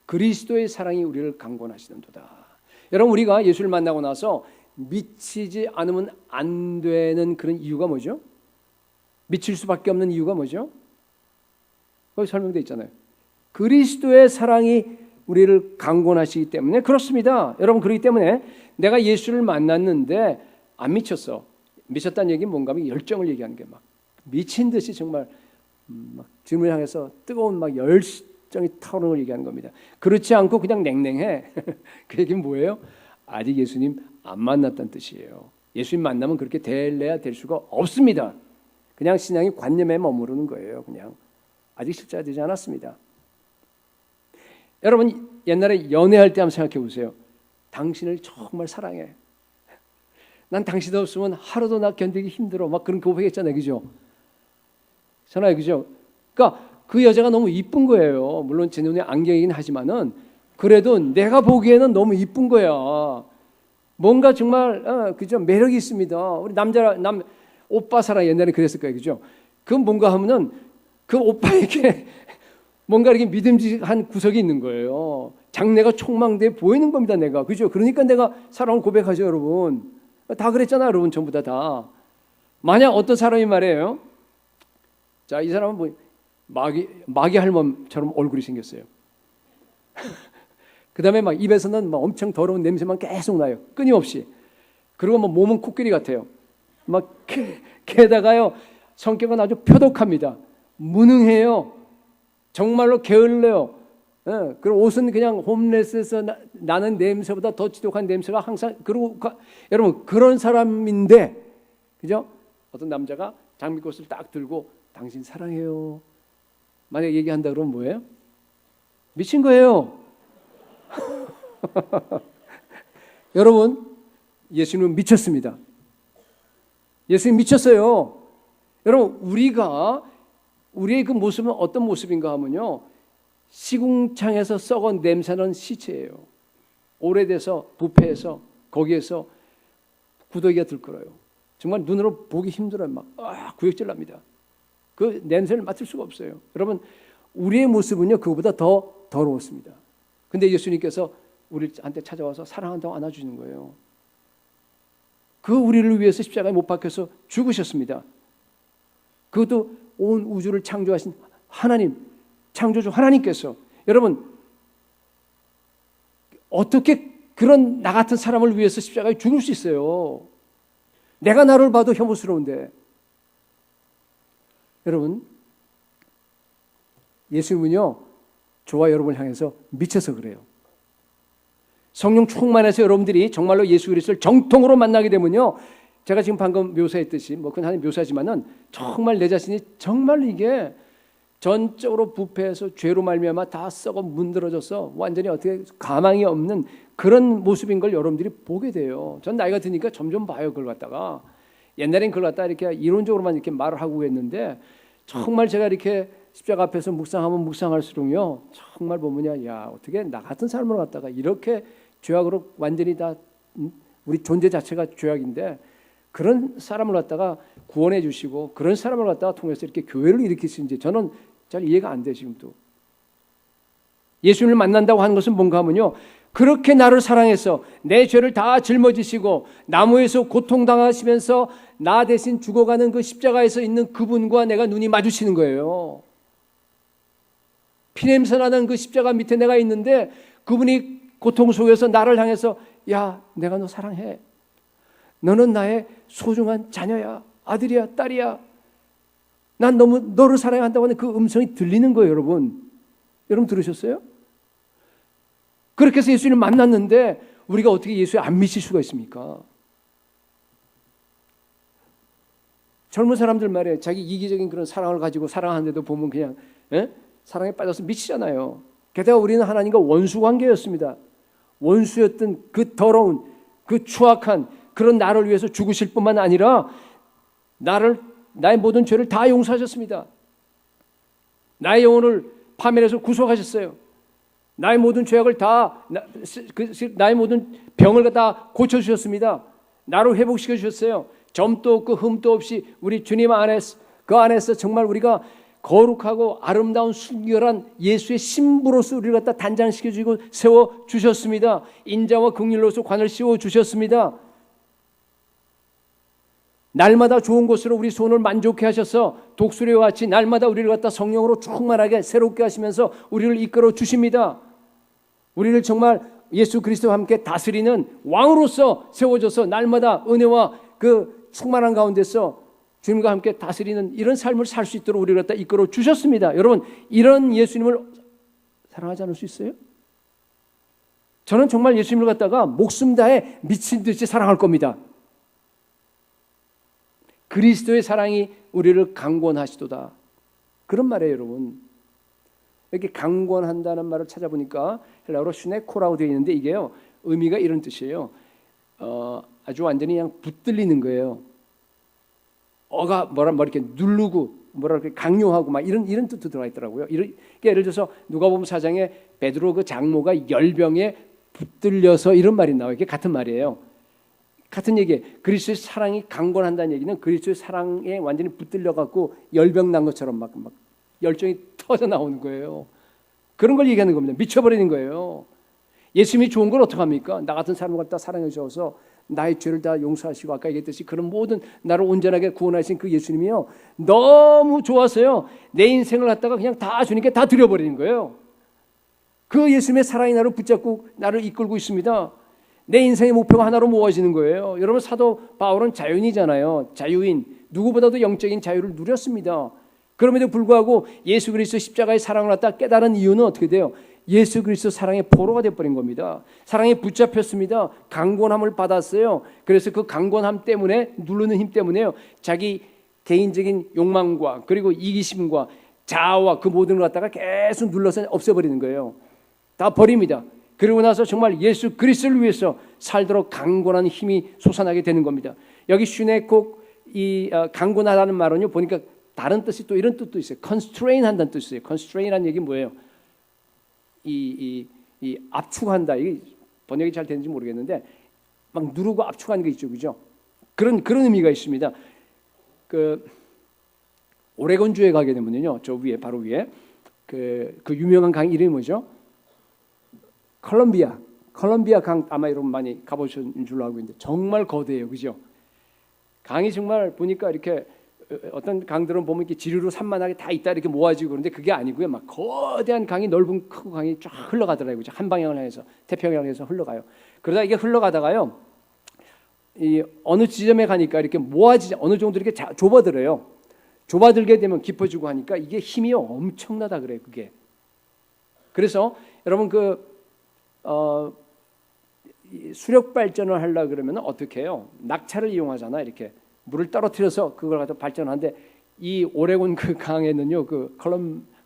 그리스도의 사랑이 우리를 강권하시는도다. 여러분, 우리가 예수를 만나고 나서 미치지 않으면 안 되는 그런 이유가 뭐죠? 미칠 수밖에 없는 이유가 뭐죠? 거기 설명되어 있잖아요. 그리스도의 사랑이 우리를 강권하시기 때문에 그렇습니다. 여러분, 그렇기 때문에 내가 예수를 만났는데 안 미쳤어. 미쳤다는 얘기는 뭔가 하면 열정을 얘기하는 게 막 미친 듯이 정말 막 주님을 향해서 뜨거운 막 열정이 타오르는 걸 얘기하는 겁니다. 그렇지 않고 그냥 냉랭해. 그 얘기는 뭐예요? 아직 예수님 안 만났다는 뜻이에요. 예수님 만나면 그렇게 될래야 될 수가 없습니다. 그냥 신앙이 관념에 머무르는 거예요. 그냥 아직 십자가 되지 않았습니다. 여러분 옛날에 연애할 때 한번 생각해 보세요. 당신을 정말 사랑해. 난 당신 없으면 하루도 나 견디기 힘들어. 막 그런 고백했잖아요, 그죠? 잖아요, 그죠? 그러니까 그 여자가 너무 이쁜 거예요. 물론 제 눈에 안경이긴 하지만은 그래도 내가 보기에는 너무 이쁜 거야. 뭔가 정말 그죠? 매력이 있습니다. 우리 오빠 사랑 옛날에 그랬을 거예요, 그죠? 그 뭔가 하면은 그 오빠에게 뭔가 이렇게 믿음직한 구석이 있는 거예요. 장래가 촉망돼 보이는 겁니다, 내가. 그죠? 그러니까 내가 사랑을 고백하죠, 여러분. 다 그랬잖아요, 여러분. 전부 다. 만약 어떤 사람이 말해요. 자, 이 사람은 뭐 마귀 할멈처럼 얼굴이 생겼어요. 그 다음에 막 입에서는 막 엄청 더러운 냄새만 계속 나요. 끊임없이. 그리고 뭐 몸은 코끼리 같아요. 막 게다가요, 성격은 아주 표독합니다. 무능해요. 정말로 게을러요. 예, 그리고 옷은 그냥 홈레스에서 나는 냄새보다 더 지독한 냄새가 항상. 그리고 여러분 그런 사람인데, 그죠? 어떤 남자가 장미꽃을 딱 들고 당신 사랑해요. 만약 얘기한다 그러면 뭐예요? 미친 거예요. 여러분 예수님은 미쳤습니다. 예수님 미쳤어요. 여러분 우리의 그 모습은 어떤 모습인가 하면요, 시궁창에서 썩은 냄새나는 시체예요. 오래돼서 부패해서 거기에서 구더기가 들끓어요. 정말 눈으로 보기 힘들어요. 막 구역질 납니다. 그 냄새를 맡을 수가 없어요. 여러분 우리의 모습은요 그거보다 더 더러웠습니다. 근데 예수님께서 우리한테 찾아와서 사랑한다고 안아주는 거예요. 그 우리를 위해서 십자가에 못 박혀서 죽으셨습니다. 그것도 온 우주를 창조하신 하나님, 창조주 하나님께서. 여러분 어떻게 그런 나 같은 사람을 위해서 십자가에 죽을 수 있어요? 내가 나를 봐도 혐오스러운데. 여러분 예수님은요 저와 여러분을 향해서 미쳐서 그래요. 성령 충만해서 여러분들이 정말로 예수 그리스도를 정통으로 만나게 되면요, 제가 지금 방금 묘사했듯이 뭐 그건 하나님 묘사지만은 정말 내 자신이 정말 이게 전적으로 부패해서 죄로 말미암아 다 썩어 문드러져서 완전히 어떻게 가망이 없는 그런 모습인 걸 여러분들이 보게 돼요. 전 나이가 드니까 점점 봐요. 그걸 갖다가 옛날엔 그걸 갖다가 이렇게 이론적으로만 이렇게 말을 하고 했는데, 정말 제가 이렇게 십자가 앞에서 묵상하면 묵상할수록요 정말 보면요, 야 어떻게 나 같은 삶을 갖다가 이렇게 죄악으로 완전히 다 우리 존재 자체가 죄악인데 그런 사람을 갖다가 구원해 주시고 그런 사람을 갖다가 통해서 이렇게 교회를 일으키시는지 저는 잘 이해가 안 돼요. 지금도 예수님을 만난다고 하는 것은 뭔가 하면요, 그렇게 나를 사랑해서 내 죄를 다 짊어지시고 나무에서 고통당하시면서 나 대신 죽어가는 그 십자가에서 있는 그분과 내가 눈이 마주치는 거예요. 피냄새 나는 그 십자가 밑에 내가 있는데 그분이 고통 속에서 나를 향해서 야 내가 너 사랑해. 너는 나의 소중한 자녀야. 아들이야 딸이야. 난 너무 너를 사랑한다고 하는 그 음성이 들리는 거예요. 여러분 들으셨어요? 그렇게 해서 예수님을 만났는데 우리가 어떻게 예수에 안 미칠 수가 있습니까? 젊은 사람들 말이에요. 자기 이기적인 그런 사랑을 가지고 사랑하는데도 보면 그냥 사랑에 빠져서 미치잖아요. 게다가 우리는 하나님과 원수 관계였습니다. 원수였던 그 더러운 그 추악한 그런 나를 위해서 죽으실 뿐만 아니라 나의 모든 죄를 다 용서하셨습니다. 나의 영혼을 파멸해서 구속하셨어요. 나의 모든 죄악을 나의 모든 병을 다 고쳐주셨습니다. 나를 회복시켜 주셨어요. 점도 없고 흠도 없이 우리 주님 안에서 정말 우리가 거룩하고 아름다운 순결한 예수의 신부로서 우리를 갖다 단장시켜 주시고 세워 주셨습니다. 인자와 긍휼로서 관을 씌워 주셨습니다. 날마다 좋은 것으로 우리 소원을 만족해 하셔서 독수리와 같이 날마다 우리를 갖다 성령으로 충만하게 새롭게 하시면서 우리를 이끌어 주십니다. 우리를 정말 예수 그리스도와 함께 다스리는 왕으로서 세워져서 날마다 은혜와 그 충만한 가운데서 주님과 함께 다스리는 이런 삶을 살 수 있도록 우리를 갖다 이끌어 주셨습니다. 여러분 이런 예수님을 사랑하지 않을 수 있어요? 저는 정말 예수님을 갖다가 목숨 다해 미친 듯이 사랑할 겁니다. 그리스도의 사랑이 우리를 강권하시도다. 그런 말이에요, 여러분. 이렇게 강권한다는 말을 찾아보니까 헬라어로 슈네코라고 되어 있는데 이게요, 의미가 이런 뜻이에요. 아주 완전히 그냥 붙들리는 거예요. 뭐라 이렇게 누르고 뭐라 이렇게 강요하고 막 이런 뜻도 들어가 있더라고요. 그러니까 예를 들어서 누가복음 4장에 베드로 그 장모가 열병에 붙들려서 이런 말이 나와요. 이게 같은 말이에요. 같은 얘기예요. 그리스도의 사랑이 강권한다는 얘기는 그리스도의 사랑에 완전히 붙들려 갖고 열병 난 것처럼 막 열정이 터져 나오는 거예요. 그런 걸 얘기하는 겁니다. 미쳐버리는 거예요. 예수님이 좋은 걸 어떡합니까? 나 같은 사람을 갖다 사랑해 주셔서 나의 죄를 다 용서하시고 아까 얘기했듯이 그런 모든 나를 온전하게 구원하신 그 예수님이요, 너무 좋아서요 내 인생을 갖다가 그냥 다 주님께 다 드려버리는 거예요. 그 예수님의 사랑이 나를 붙잡고 나를 이끌고 있습니다. 내 인생의 목표가 하나로 모아지는 거예요. 여러분, 사도 바울은 자유인이잖아요. 자유인, 누구보다도 영적인 자유를 누렸습니다. 그럼에도 불구하고 예수 그리스도 십자가의 사랑을 갖다 깨달은 이유는 어떻게 돼요? 예수 그리스도 사랑의 포로가 되어버린 겁니다. 사랑에 붙잡혔습니다. 강권함을 받았어요. 그래서 그 강권함 때문에, 누르는 힘 때문에요, 자기 개인적인 욕망과 그리고 이기심과 자아와 그 모든 걸 갖다가 계속 눌러서 없애버리는 거예요. 다 버립니다. 그리고 나서 정말 예수 그리스도를 위해서 살도록 강권한 힘이 솟아나게 되는 겁니다. 여기 슈네콕 이 강권하다는 말은요, 보니까 다른 뜻이 또 이런 뜻도 있어요. constrain 한다는 뜻이에요. constrain이라는 얘기 뭐예요? 이 압축한다. 이게 번역이 잘 되는지 모르겠는데 막 누르고 압축하는 게 있죠, 그죠? 그런 의미가 있습니다. 그 오레곤주에 가게 되면요, 저 위에 바로 위에 그 유명한 강 이름이 뭐죠? 컬럼비아 강, 아마 여러분 많이 가보신 줄로 알고 있는데 정말 거대해요, 그죠? 강이 정말 보니까 이렇게 어떤 강들은 보면 이렇게 지류로 산만하게 다 있다 이렇게 모아지고 그런데 그게 아니고요, 막 거대한 강이, 넓은 크고 강이 쫙 흘러가더라고요. 한 방향을 향해서, 태평양을 향해서 흘러가요. 그러다 이게 흘러가다가요, 이 어느 지점에 가니까 이렇게 어느 정도 이렇게 좁아들어요. 좁아들게 되면 깊어지고 하니까 이게 힘이 엄청나다 그래요, 그게. 그래서 여러분 수력 발전을 하려 그러면 어떻게 해요? 낙차를 이용하잖아. 이렇게 물을 떨어뜨려서 그걸 가지고 발전하는데 이 오레곤 그 강에는요, 그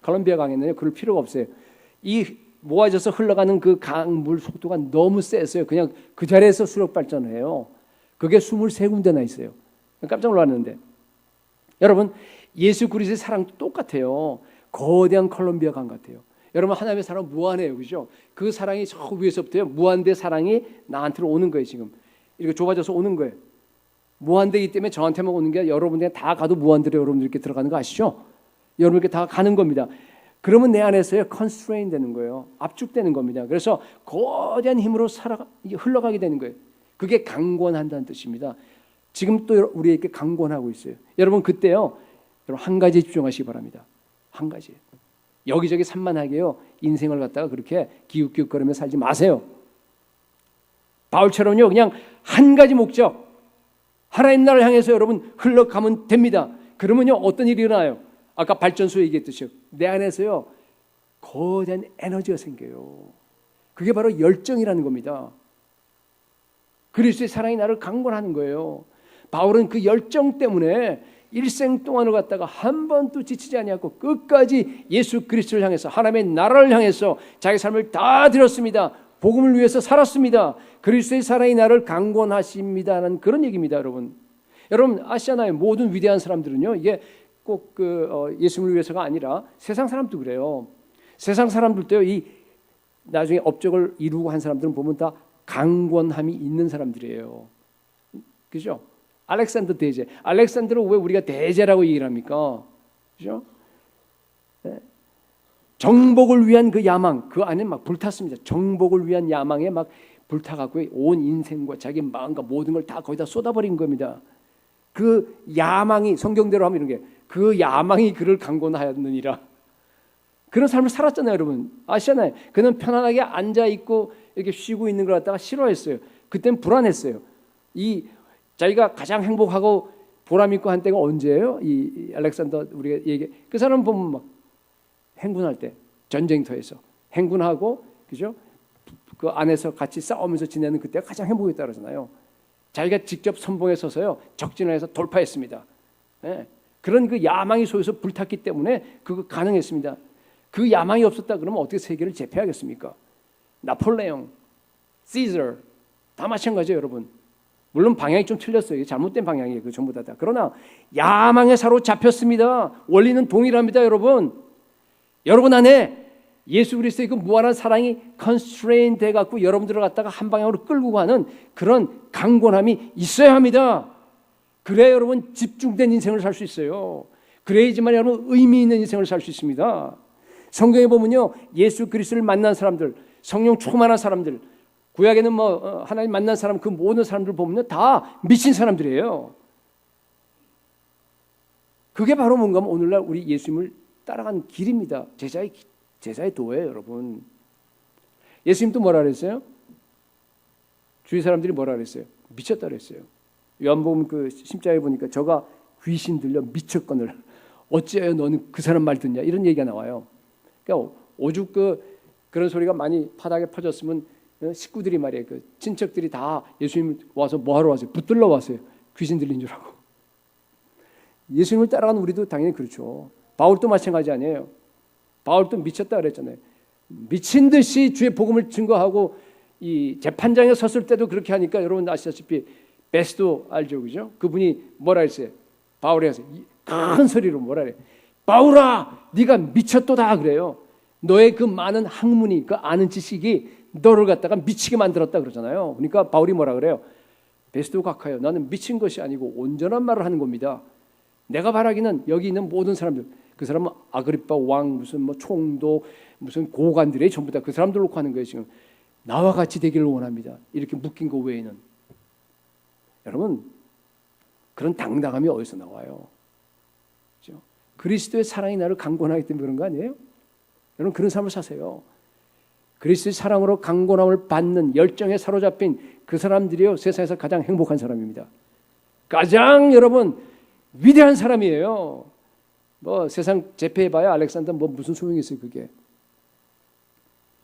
컬럼비아 강에는요, 그럴 필요가 없어요. 이 모아져서 흘러가는 그 강물 속도가 너무 세서요, 그냥 그 자리에서 수력 발전을 해요. 그게 23군데나 있어요. 깜짝 놀랐는데, 여러분, 예수 그리스도의 사랑도 똑같아요. 거대한 컬럼비아 강 같아요. 여러분, 하나님의 사랑 무한해요, 그죠? 그 사랑이 저 위에서부터요, 무한대 사랑이 나한테로 오는 거예요. 지금 이렇게 좁아져서 오는 거예요. 무한대이기 때문에 저한테만 오는 게 아니라 여러분들 다 가도 무한대로 여러분들 이렇게 들어가는 거 아시죠? 여러분 이렇게 다 가는 겁니다. 그러면 내 안에서요, 컨스트레인 되는 거예요. 압축되는 겁니다. 그래서 거대한 힘으로 흘러가게 되는 거예요. 그게 강권한다는 뜻입니다. 지금 또 우리에게 강권하고 있어요. 여러분, 그때요, 여러분 한 가지에 집중하시기 바랍니다. 한 가지. 여기저기 산만하게요, 인생을 갖다가 그렇게 기웃기웃거리며 살지 마세요. 바울처럼요, 그냥 한 가지 목적, 하나님 나라를 향해서 여러분 흘러가면 됩니다. 그러면요, 어떤 일이 일어나요? 아까 발전소 얘기했듯이요, 내 안에서요 거대한 에너지가 생겨요. 그게 바로 열정이라는 겁니다. 그리스도의 사랑이 나를 강권하는 거예요. 바울은 그 열정 때문에 일생 동안을 갖다가 한 번도 지치지 아니하고 끝까지 예수 그리스도를 향해서, 하나님의 나라를 향해서 자기 삶을 다 드렸습니다. 복음을 위해서 살았습니다. 그리스도의 사랑이 나를 강권하십니다라는 그런 얘기입니다, 여러분. 여러분 아시잖아요. 모든 위대한 사람들은요, 이게 꼭 예수님을 위해서가 아니라 세상 사람도 그래요. 세상 사람들도요, 이 나중에 업적을 이루고 한 사람들은 보면 다 강권함이 있는 사람들이에요. 그죠? 알렉산더 대제. 알렉산더를 왜 우리가 대제라고 얘기를 합니까? 그죠? 네. 정복을 위한 그 야망, 그 안에 막 불탔습니다. 정복을 위한 야망에 막 불타갖고 온 인생과 자기 마음과 모든 걸 다 거기다 쏟아버린 겁니다. 그 야망이, 성경대로 하면 이런 게, 그 야망이 그를 강권하였느니라. 그런 삶을 살았잖아요, 여러분. 아시잖아요. 그는 편안하게 앉아 있고 이렇게 쉬고 있는 걸 갖다가 싫어했어요. 그때는 불안했어요. 이 자기가 가장 행복하고 보람 있고 한 때가 언제예요? 이 알렉산더 우리가 얘기, 그 사람 보면 막 행군할 때, 전쟁터에서 행군하고, 그죠? 그 안에서 같이 싸우면서 지내는 그때가 가장 행복했다 그러잖아요. 자기가 직접 선봉에 서서요 적진을 해서 돌파했습니다. 예. 그런 그 야망이 속에서 불탔기 때문에 그거 가능했습니다. 그 야망이 없었다 그러면 어떻게 세계를 제패하겠습니까? 나폴레옹, 시저 다 마찬가지예요, 여러분. 물론 방향이 좀 틀렸어요. 잘못된 방향이에요. 그 전부 다. 그러나 야망에 사로잡혔습니다. 원리는 동일합니다, 여러분. 여러분 안에 예수 그리스도의 그 무한한 사랑이 컨스트레인 돼 갖고 여러분들을 갖다가 한 방향으로 끌고 가는 그런 강건함이 있어야 합니다. 그래야 여러분 집중된 인생을 살 수 있어요. 그래야지만 여러분 의미 있는 인생을 살 수 있습니다. 성경에 보면요, 예수 그리스도를 만난 사람들, 성령 충만한 사람들, 구약에는 하나님 만난 사람, 그 모든 사람들 보면요 다 미친 사람들이에요. 그게 바로 뭔가 하면 오늘날 우리 예수님을 따라가는 길입니다. 제자의 도예요, 여러분. 예수님도 뭐라 그랬어요? 주위 사람들이 뭐라 그랬어요? 미쳤다 그랬어요. 요한복음 그 10장에 보니까 저가 귀신 들려 미쳤거늘 어찌하여 너는 그 사람 말 듣냐, 이런 얘기가 나와요. 그러니까 오죽 그런 소리가 많이 바닥에 퍼졌으면 식구들이 말이에요, 그 친척들이 다 예수님 와서 뭐 하러 왔어요? 붙들러 왔어요. 귀신 들린 줄 알고. 예수님을 따라가는 우리도 당연히 그렇죠. 바울도 마찬가지 아니에요. 바울도 미쳤다 그랬잖아요. 미친 듯이 주의 복음을 증거하고 이 재판장에 섰을 때도 그렇게 하니까 여러분 아시다시피 베스도 알죠, 그죠? 그분이 뭐라 했어요? 바울이 해서 큰 소리로 뭐라 그래? 바울아, 네가 미쳤도다 그래요. 너의 그 많은 학문이, 그 아는 지식이 너를 갖다가 미치게 만들었다 그러잖아요. 그러니까 바울이 뭐라 그래요? 베스도 각하여, 나는 미친 것이 아니고 온전한 말을 하는 겁니다. 내가 바라기는 여기 있는 모든 사람들, 그 사람은 아그리파 왕, 무슨 총독, 무슨 고관들이 전부 다 그 사람들 놓고 하는 거예요. 지금 나와 같이 되기를 원합니다. 이렇게 묶인 거 외에는. 여러분, 그런 당당함이 어디서 나와요? 그렇죠? 그리스도의 사랑이 나를 강권하기 때문에 그런 거 아니에요? 여러분, 그런 삶을 사세요. 그리스도의 사랑으로 강권함을 받는 열정에 사로잡힌 그 사람들이요, 세상에서 가장 행복한 사람입니다. 가장 여러분 위대한 사람이에요. 뭐 세상 제패해봐야 알렉산더 뭐 무슨 소용이 있어요, 그게.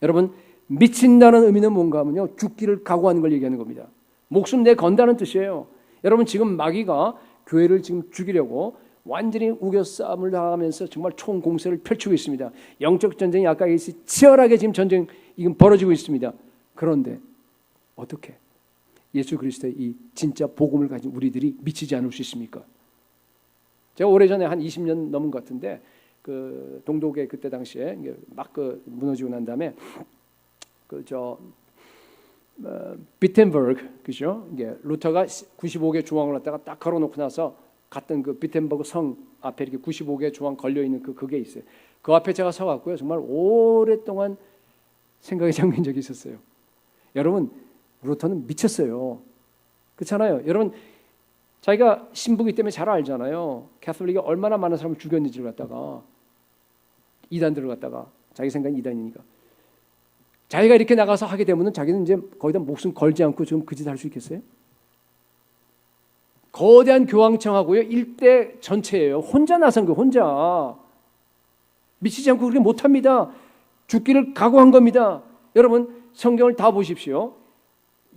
여러분, 미친다는 의미는 뭔가 하면요, 죽기를 각오하는 걸 얘기하는 겁니다. 목숨 내 건다는 뜻이에요. 여러분, 지금 마귀가 교회를 지금 죽이려고 완전히 우겨싸움을 당하면서 정말 총공세를 펼치고 있습니다. 영적 전쟁이 아까 얘기했듯이 치열하게 지금 전쟁이 벌어지고 있습니다. 그런데 어떻게 예수 그리스도의 이 진짜 복음을 가진 우리들이 미치지 않을 수 있습니까? 제가 오래전에 한 20년 넘은 것 같은데 그 동독에 그때 당시에 막 무너지고 난 다음에 비텐버그, 그죠? 이게 루터가 95개 조항을 갖다가 딱 걸어놓고 나서 갔던 그 비텐버그 성 앞에 이렇게 95개 조항 걸려 있는 그게 있어요. 그 앞에 제가 서갖고요, 정말 오랫동안 생각이 잠긴 적이 있었어요. 여러분, 루터는 미쳤어요. 그렇잖아요. 여러분, 자기가 신부기 때문에 잘 알잖아요. 캐톨릭이 얼마나 많은 사람을 죽였는지를 갖다가, 이단들을 갖다가, 자기 생각이 이단이니까. 자기가 이렇게 나가서 하게 되면 자기는 이제 거기다 목숨 걸지 않고 지금 그 짓 할 수 있겠어요? 거대한 교황청하고요, 일대 전체예요. 혼자 나선 거예요, 혼자. 미치지 않고 그렇게 못합니다. 죽기를 각오한 겁니다. 여러분, 성경을 다 보십시오.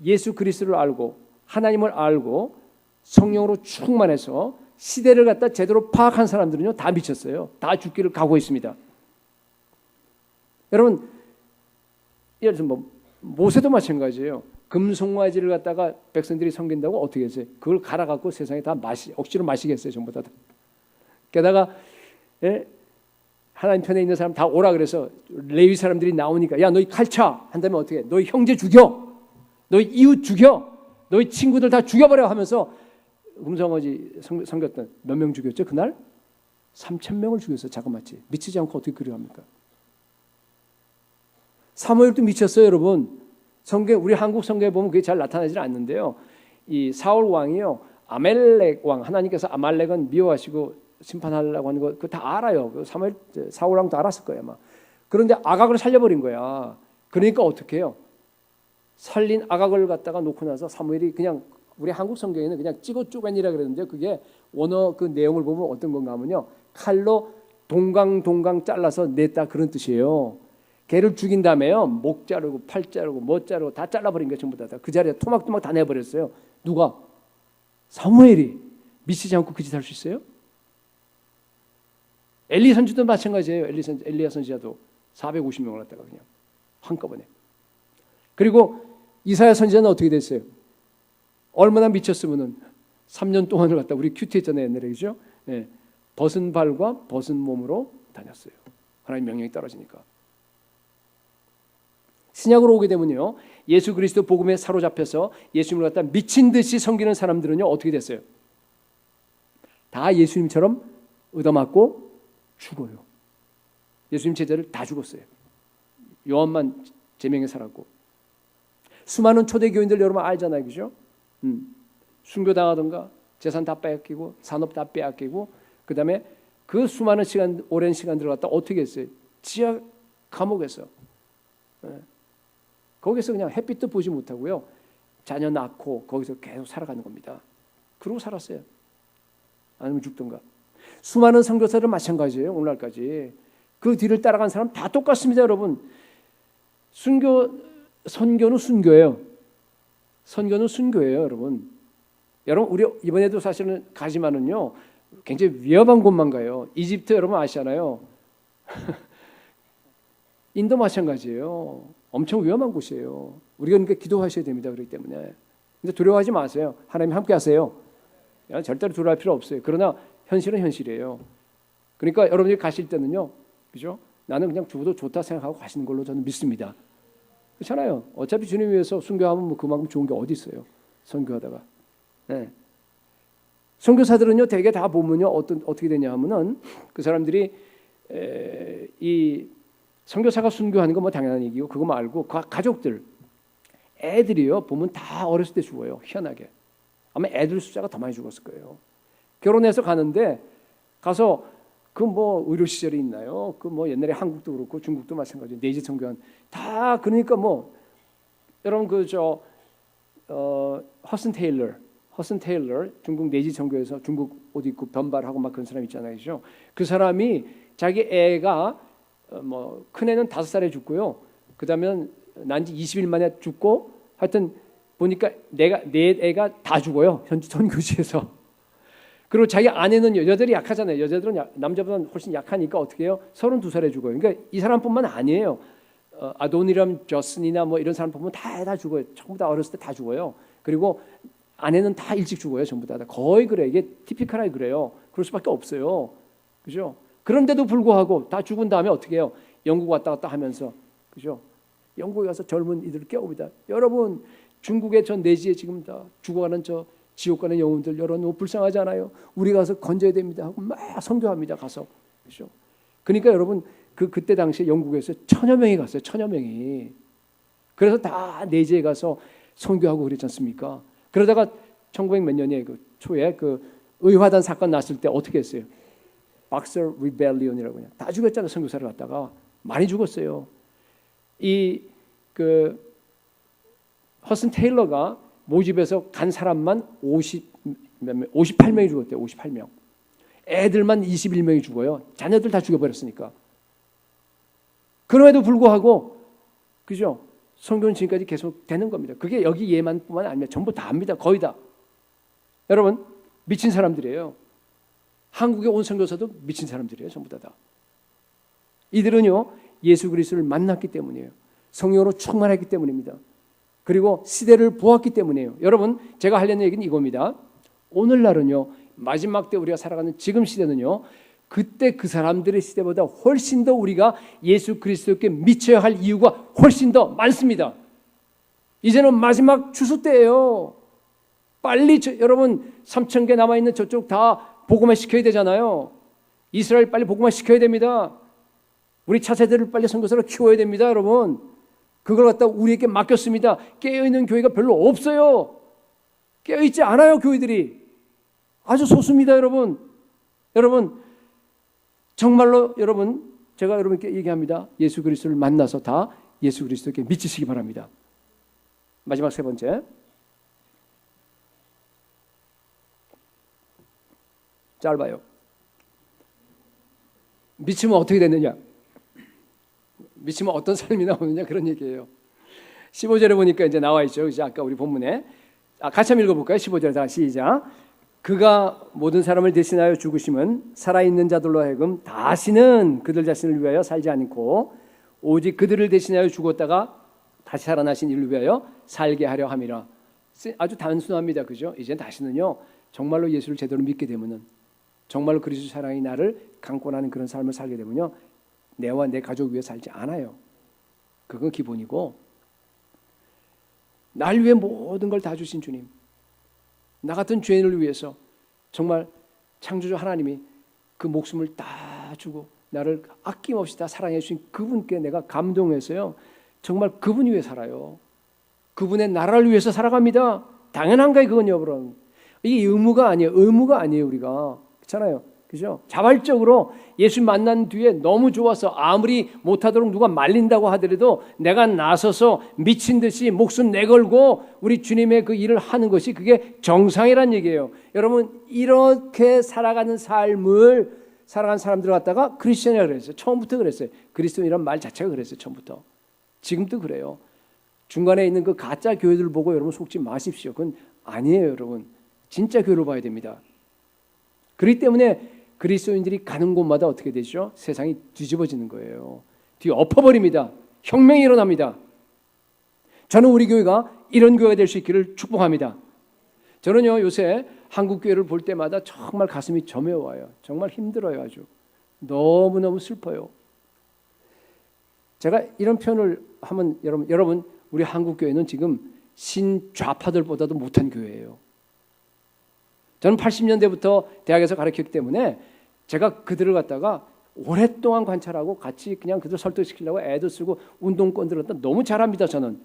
예수 그리스도를 알고 하나님을 알고 성령으로 충만해서 시대를 갖다 제대로 파악한 사람들은요, 다 미쳤어요. 다 죽기를 각오했습니다. 여러분, 예를 들어서 모세도 마찬가지예요. 금송아지를 갖다가 백성들이 섬긴다고 어떻게 했어요? 그걸 갈아갖고 세상에 다 억지로 마시겠어요, 전부 다. 게다가 하나님 편에 있는 사람 다 오라 그래서 레위 사람들이 나오니까, 야, 너희 칼차 한다면 어떻게 해? 너희 형제 죽여, 너희 이웃 죽여, 너희 친구들 다 죽여버려 하면서 금송아지 섬겼던 몇 명 죽였죠? 그날 3,000명을 죽였어요. 자그마치. 미치지 않고 어떻게 그려 합니까? 사무엘도 미쳤어요, 여러분. 성경, 우리 한국 성경에 보면 그게 잘 나타나지 않는데요. 이 사울 왕이요, 아말렉 왕, 하나님께서 아말렉은 미워하시고 심판하려고 하는 거 그거 다 알아요. 사울 왕도 알았을 거예요, 아마. 그런데 아각을 살려버린 거야. 그러니까 어떻게 해요? 살린 아각을 갖다가 놓고 나서 사무엘이 그냥, 우리 한국 성경에는 그냥 찍어 쪼개니라 그랬는데 그게 원어 그 내용을 보면 어떤 건가 하면요, 칼로 동강 잘라서 냈다, 그런 뜻이에요. 개를 죽인 다음에요. 목 자르고 팔 자르고 뭐 자르고 다 잘라버린 거예요. 전부 다. 그 자리에 토막토막 다 내버렸어요. 누가? 사무엘이. 미치지 않고 그 짓 할 수 있어요? 엘리 선지도 마찬가지예요. 엘리야 선지자도 450명을 갖다가 그냥 한꺼번에. 그리고 이사야 선지자는 어떻게 됐어요? 얼마나 미쳤으면은 3년 동안을 갖다 우리 큐티 했잖아요. 옛날에 그죠? 예. 벗은 발과 벗은 몸으로 다녔어요. 하나님 명령이 떨어지니까. 신약으로 오게 되면요. 예수 그리스도 복음에 사로잡혀서 예수님을 갖다 미친 듯이 섬기는 사람들은요. 어떻게 됐어요? 다 예수님처럼 얻어맞고 죽어요. 예수님 제자를 다 죽었어요. 요한만 제명에 살았고. 수많은 초대교인들 여러분 알잖아요. 그죠? 순교당하던가 재산 다 빼앗기고 산업 다 빼앗기고 그 다음에 그 수많은 시간 오랜 시간들을 갖다 어떻게 했어요? 지하 감옥에서 거기서 그냥 햇빛도 보지 못하고요. 자녀 낳고 거기서 계속 살아가는 겁니다. 그러고 살았어요. 아니면 죽던가. 수많은 선교사들 마찬가지예요. 오늘날까지. 그 뒤를 따라간 사람 다 똑같습니다. 여러분. 선교는 순교예요. 선교는 순교예요. 여러분. 여러분 우리 이번에도 사실은 가지만은요. 굉장히 위험한 곳만 가요. 이집트 여러분 아시잖아요. 인도 마찬가지예요. 엄청 위험한 곳이에요. 우리가 그러니까 기도하셔야 됩니다. 그렇기 때문에. 근데 두려워하지 마세요. 하나님 함께 하세요. 절대로 두려워할 필요 없어요. 그러나 현실은 현실이에요. 그러니까 여러분이 가실 때는요. 그죠? 나는 그냥 죽어도 좋다 생각하고 가시는 걸로 저는 믿습니다. 그렇잖아요. 어차피 주님 위해서 순교하면 뭐 그만큼 좋은 게 어디 있어요. 선교하다가. 네. 선교사들은요. 대개 다 보면요. 어떻게 되냐 하면은 그 사람들이 이 선교사가 순교하는 건 뭐 당연한 얘기고 그거 말고 가족들 애들이요. 보면 다 어렸을 때 죽어요. 희한하게. 아마 애들 숫자가 더 많이 죽었을 거예요. 결혼해서 가는데 가서 그 뭐 의료 시설이 있나요? 그 뭐 옛날에 한국도 그렇고 중국도 마찬가지. 내지 선교한 다 그러니까 뭐 여러분 허슨 테일러 중국 내지 선교에서 중국 옷 입고 변발하고 막 그런 사람 있잖아요. 그죠? 그 사람이 자기 애가 뭐 큰애는 5살에 죽고요. 그다음에 난지 20일 만에 죽고 하여튼 보니까 내 애가 다 죽어요. 선교지에서. 그리고 자기 아내는 여자들이 약하잖아요. 여자들은 남자보다 훨씬 약하니까 어떻게 해요? 32살에 죽어요. 그러니까 이 사람뿐만 아니에요. 아도니람 저슨이나 뭐 이런 사람 보면 다 죽어요. 전부 다 어렸을 때 다 죽어요. 그리고 아내는 다 일찍 죽어요. 전부 다 거의 그래. 이게 티피컬하게 그래요. 그럴 수밖에 없어요. 그죠? 그런데도 불구하고 다 죽은 다음에 어떻게 해요? 영국 왔다 갔다 하면서 그죠? 영국에 가서 젊은 이들을 깨웁니다. 여러분 중국의 저 내지에 지금 다 죽어가는 저 지옥 가는 영혼들 여러분 너무 불쌍하지 않아요? 우리 가서 건져야 됩니다 하고 막 선교합니다. 가서 그죠? 그러니까 여러분 그때 당시에 영국에서 1000여 명이 갔어요. 1000여 명이. 그래서 다 내지에 가서 선교하고 그랬지 않습니까? 그러다가 1900 몇 년에 그 초에 그 의화단 사건 났을 때 어떻게 했어요? 박서 리벨리온이라고 그냥 다 죽였잖아요. 선교사를 갖다가 많이 죽었어요. 이 그 허슨 테일러가 모집해서 간 사람만 58명이 죽었대요. 58명. 애들만 21명이 죽어요. 자녀들 다 죽여버렸으니까. 그럼에도 불구하고 그죠? 선교는 지금까지 계속 되는 겁니다. 그게 여기 예만뿐만 아니라 전부 다 합니다. 거의 다. 여러분 미친 사람들이에요. 한국에 온 선교사도 미친 사람들이에요. 전부 다. 이들은요. 예수 그리스도를 만났기 때문이에요. 성령으로 충만했기 때문입니다. 그리고 시대를 보았기 때문이에요. 여러분 제가 하려는 얘기는 이겁니다. 오늘날은요. 마지막 때 우리가 살아가는 지금 시대는요. 그때 그 사람들의 시대보다 훨씬 더 우리가 예수 그리스도께 미쳐야 할 이유가 훨씬 더 많습니다. 이제는 마지막 추수 때예요. 빨리 여러분 3,000개 남아있는 저쪽 다 복음화 시켜야 되잖아요. 이스라엘 빨리 복음화 시켜야 됩니다. 우리 차세대를 빨리 선교사로 키워야 됩니다. 여러분 그걸 갖다 우리에게 맡겼습니다. 깨어있는 교회가 별로 없어요. 깨어있지 않아요. 교회들이 아주 소수입니다. 여러분 정말로 여러분 제가 여러분께 얘기합니다. 예수 그리스도를 만나서 다 예수 그리스도께 미치시기 바랍니다. 마지막 세 번째 짧아요. 미치면 어떻게 됐느냐? 미치면 어떤 삶이 나오느냐 그런 얘기예요. 15절에 보니까 이제 나와 있죠. 그죠? 아까 우리 본문에. 같이 한번 읽어볼까요? 15절 다 시작. 그가 모든 사람을 대신하여 죽으심은 살아있는 자들로 하여금 다시는 그들 자신을 위하여 살지 않고 오직 그들을 대신하여 죽었다가 다시 살아나신 이를 위하여 살게 하려 함이라. 아주 단순합니다. 그죠? 이제 다시는요. 정말로 예수를 제대로 믿게 되면은 정말로 그리스도 사랑이 나를 강권하는 그런 삶을 살게 되면요. 내와 내 가족 위해 살지 않아요. 그건 기본이고 날 위해 모든 걸 다 주신 주님, 나 같은 죄인을 위해서 정말 창조주 하나님이 그 목숨을 다 주고 나를 아낌없이 다 사랑해 주신 그분께 내가 감동해서요. 정말 그분 위해 살아요. 그분의 나라를 위해서 살아갑니다. 당연한가요? 그건요, 여러분. 이게 의무가 아니에요. 의무가 아니에요. 우리가 그렇잖아요. 그죠? 자발적으로 예수 만난 뒤에 너무 좋아서 아무리 못하도록 누가 말린다고 하더라도 내가 나서서 미친 듯이 목숨 내걸고 우리 주님의 그 일을 하는 것이 그게 정상이란 얘기예요. 여러분 이렇게 살아가는 삶을 살아가는 사람들 갖다가 크리스천이라고 그랬어요. 처음부터 그랬어요. 그리스도인이란 말 자체가 그랬어요. 처음부터. 지금도 그래요. 중간에 있는 그 가짜 교회들 보고 여러분 속지 마십시오. 그건 아니에요. 여러분. 진짜 교회를 봐야 됩니다. 그렇기 때문에 그리스도인들이 가는 곳마다 어떻게 되죠? 세상이 뒤집어지는 거예요. 뒤엎어버립니다. 혁명이 일어납니다. 저는 우리 교회가 이런 교회가 될 수 있기를 축복합니다. 저는요 요새 한국 교회를 볼 때마다 정말 가슴이 저며와요. 정말 힘들어요. 아주 너무너무 슬퍼요. 제가 이런 표현을 하면 여러분 우리 한국 교회는 지금 신좌파들보다도 못한 교회예요. 저는 80년대부터 대학에서 가르쳤기 때문에 제가 그들을 갖다가 오랫동안 관찰하고 같이 그냥 그들 설득시키려고 애도 쓰고 운동권들을 갖다 너무 잘합니다. 저는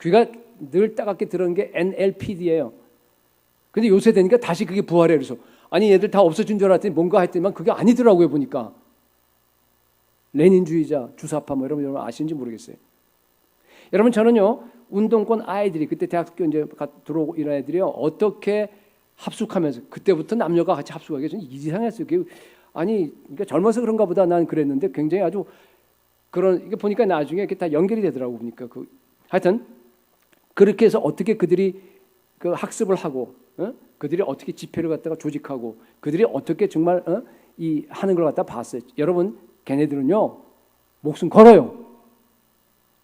귀가 늘 따갑게 들은 게 NLPD예요. 근데 요새 되니까 다시 그게 부활해. 그래서 아니 얘들 다 없어진 줄 알았더니 뭔가 했더니만 그게 아니더라고요. 보니까 레닌주의자, 주사파 뭐 여러분 아시는지 모르겠어요. 여러분 저는요 운동권 아이들이 그때 대학교 이제 들어오고 이런 애들이요 어떻게 합숙하면서 그때부터 남녀가 같이 합숙하기 전 이상했어요. 아니 그러니까 젊어서 그런가 보다 난 그랬는데 굉장히 아주 그런 이게 보니까 나중에 이렇게 다 연결이 되더라고 보니까 하여튼 그렇게 해서 어떻게 그들이 그 학습을 하고 그들이 어떻게 집회를 갖다가 조직하고 그들이 어떻게 정말 이 하는 걸 갖다 봤어요. 여러분 걔네들은요 목숨 걸어요.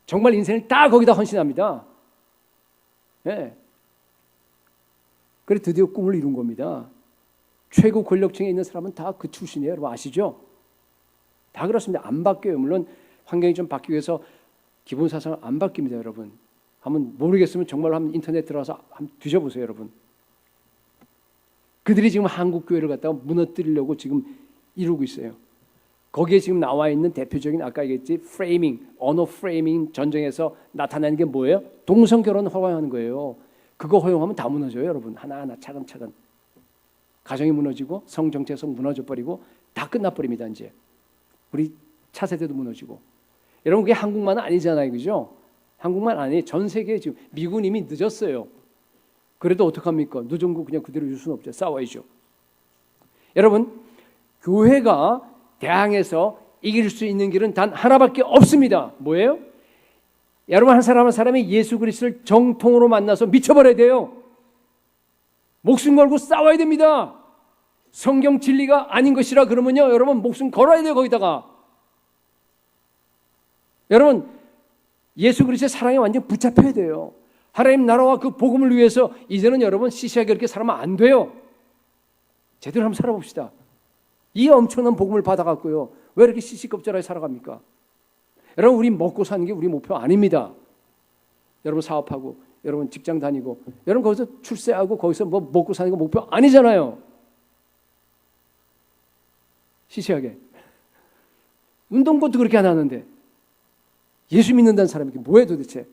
정말 인생을 다 거기다 헌신합니다. 예. 그래 드디어 꿈을 이룬 겁니다. 최고 권력층에 있는 사람은 다 그 출신이에요. 여러분 아시죠? 다 그렇습니다. 안 바뀌어요. 물론 환경이 좀 바뀌기 위해서 기본 사상은 안 바뀝니다. 여러분. 한번 모르겠으면 정말로 한번 인터넷 들어가서 한번 뒤져보세요. 여러분. 그들이 지금 한국 교회를 갖다가 무너뜨리려고 지금 이루고 있어요. 거기에 지금 나와 있는 대표적인 아까 얘기했지 프레이밍, 언어 프레이밍 전쟁에서 나타나는 게 뭐예요? 동성 결혼 허용하는 거예요. 그거 허용하면 다 무너져요, 여러분. 하나하나 차근차근. 가정이 무너지고 성 정체성 무너져 버리고 다 끝나버립니다. 이제 우리 차세대도 무너지고. 여러분 그게 한국만은 아니잖아요, 그죠? 한국만 아니 전 세계에 지금 미국은 이미 늦었어요. 그래도 어떡합니까? 늦은 거 그냥 그대로 줄 수는 없죠. 싸워야죠. 여러분 교회가 대항해서 이길 수 있는 길은 단 하나밖에 없습니다. 뭐예요? 여러분 한 사람이 예수 그리스도를 정통으로 만나서 미쳐버려야 돼요. 목숨 걸고 싸워야 됩니다. 성경 진리가 아닌 것이라 그러면요 여러분 목숨 걸어야 돼요. 거기다가 여러분 예수 그리스도의 사랑에 완전 붙잡혀야 돼요. 하나님 나라와 그 복음을 위해서 이제는 여러분 시시하게 그렇게 살아면 안 돼요. 제대로 한번 살아봅시다. 이 엄청난 복음을 받아갖고요 왜 이렇게 시시껍절하게 살아갑니까? 여러분 우리 먹고 사는 게 우리 목표 아닙니다. 여러분 사업하고 여러분 직장 다니고 여러분 거기서 출세하고 거기서 뭐 먹고 사는 게 목표 아니잖아요. 시시하게 운동권도 그렇게 안 하는데 예수 믿는다는 사람이 뭐해 도대체?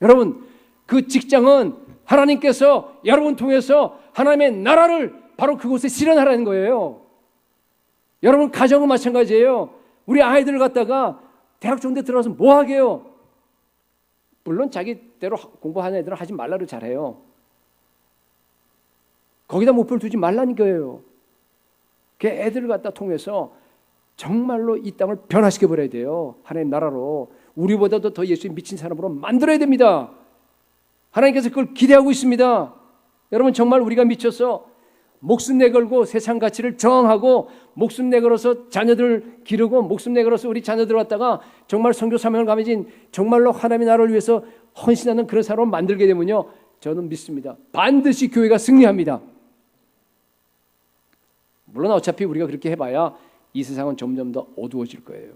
여러분 그 직장은 하나님께서 여러분 통해서 하나님의 나라를 바로 그곳에 실현하라는 거예요. 여러분 가정은 마찬가지예요. 우리 아이들을 갖다가 대학 좋은 데 들어가서 뭐 하게요? 물론 자기대로 공부하는 애들은 하지 말라고 잘해요. 거기다 목표를 두지 말라는 거예요. 그 애들을 갖다 통해서 정말로 이 땅을 변화시켜 버려야 돼요. 하나님 나라로. 우리보다도 더 예수에 미친 사람으로 만들어야 됩니다. 하나님께서 그걸 기대하고 있습니다. 여러분, 정말 우리가 미쳐서 목숨 내걸고 세상 가치를 저항하고 목숨 내걸어서 자녀들 기르고 목숨 내걸어서 우리 자녀들 왔다가 정말 선교 사명을 감해진 정말로 하나님의 나라를 위해서 헌신하는 그런 사람을 만들게 되면요, 저는 믿습니다. 반드시 교회가 승리합니다. 물론 어차피 우리가 그렇게 해봐야 이 세상은 점점 더 어두워질 거예요.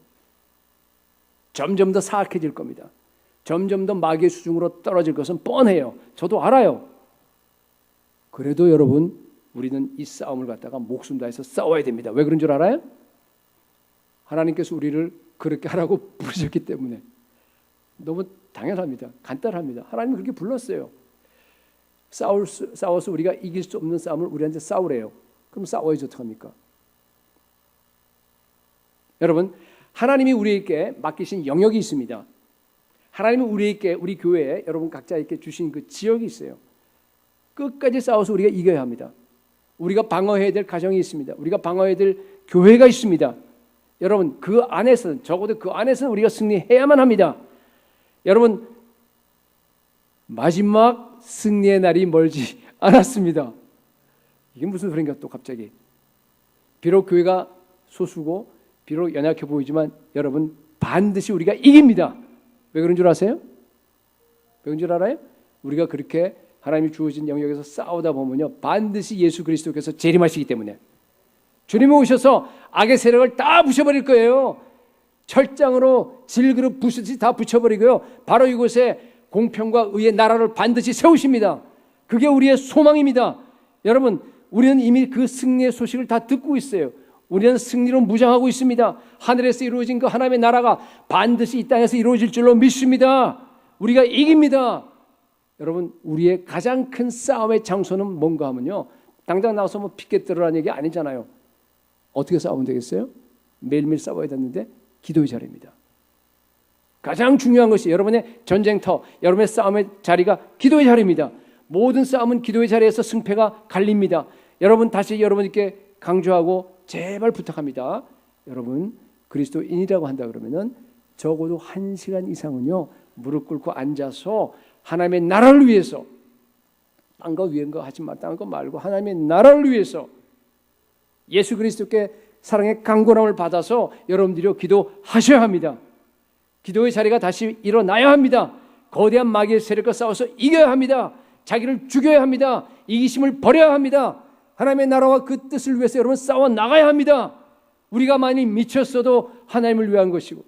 점점 더 사악해질 겁니다. 점점 더 마귀의 수중으로 떨어질 것은 뻔해요. 저도 알아요. 그래도 여러분, 우리는 이 싸움을 갖다가 목숨 다해서 싸워야 됩니다. 왜 그런 줄 알아요? 하나님께서 우리를 그렇게 하라고 부르셨기 때문에. 너무 당연합니다. 간단합니다. 하나님이 그렇게 불렀어요. 싸워서 우리가 이길 수 없는 싸움을 우리한테 싸우래요. 그럼 싸워야지 어떡합니까? 여러분, 하나님이 우리에게 맡기신 영역이 있습니다. 하나님이 우리에게, 우리 교회에 여러분 각자에게 주신 그 지역이 있어요. 끝까지 싸워서 우리가 이겨야 합니다. 우리가 방어해야 될 가정이 있습니다. 우리가 방어해야 될 교회가 있습니다. 여러분, 그 안에서는, 적어도 그 안에서는 우리가 승리해야만 합니다. 여러분, 마지막 승리의 날이 멀지 않았습니다. 이게 무슨 소린가 또 갑자기. 비록 교회가 소수고 비록 연약해 보이지만 여러분, 반드시 우리가 이깁니다. 왜 그런 줄 아세요? 왜 그런 줄 알아요? 우리가 그렇게 하나님이 주어진 영역에서 싸우다 보면요, 반드시 예수 그리스도께서 재림하시기 때문에 주님이 오셔서 악의 세력을 다 부셔버릴 거예요. 철장으로 질그릇 부수듯이 다 붙여버리고요, 바로 이곳에 공평과 의의 나라를 반드시 세우십니다. 그게 우리의 소망입니다. 여러분, 우리는 이미 그 승리의 소식을 다 듣고 있어요. 우리는 승리로 무장하고 있습니다. 하늘에서 이루어진 그 하나님의 나라가 반드시 이 땅에서 이루어질 줄로 믿습니다. 우리가 이깁니다. 여러분, 우리의 가장 큰 싸움의 장소는 뭔가 하면요, 당장 나와서 뭐 피켓 들으라는 얘기 아니잖아요. 어떻게 싸우면 되겠어요? 매일매일 싸워야 되는데 기도의 자리입니다. 가장 중요한 것이 여러분의 전쟁터, 여러분의 싸움의 자리가 기도의 자리입니다. 모든 싸움은 기도의 자리에서 승패가 갈립니다. 여러분, 다시 여러분께 강조하고 제발 부탁합니다. 여러분, 그리스도인이라고 한다 그러면은 적어도 1시간 이상은요, 무릎 꿇고 앉아서 하나님의 나라를 위해서, 딴 거 위한 거 하지 마, 딴 거 말고 하나님의 나라를 위해서 예수 그리스도께 사랑의 강권함을 받아서 여러분들이 기도하셔야 합니다. 기도의 자리가 다시 일어나야 합니다. 거대한 마귀의 세력과 싸워서 이겨야 합니다. 자기를 죽여야 합니다. 이기심을 버려야 합니다. 하나님의 나라와 그 뜻을 위해서 여러분 싸워 나가야 합니다. 우리가 많이 미쳤어도 하나님을 위한 것이고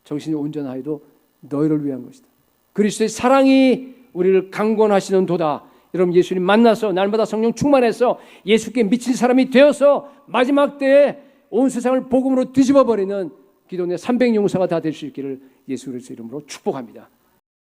정신이 온전하여도 너희를 위한 것이다. 그리스도의 사랑이 우리를 강권하시는 도다. 여러분, 예수님 만나서 날마다 성령 충만해서 예수께 미친 사람이 되어서 마지막 때에 온 세상을 복음으로 뒤집어버리는 기도의 300용사가 다 될 수 있기를 예수 그리스도 이름으로 축복합니다.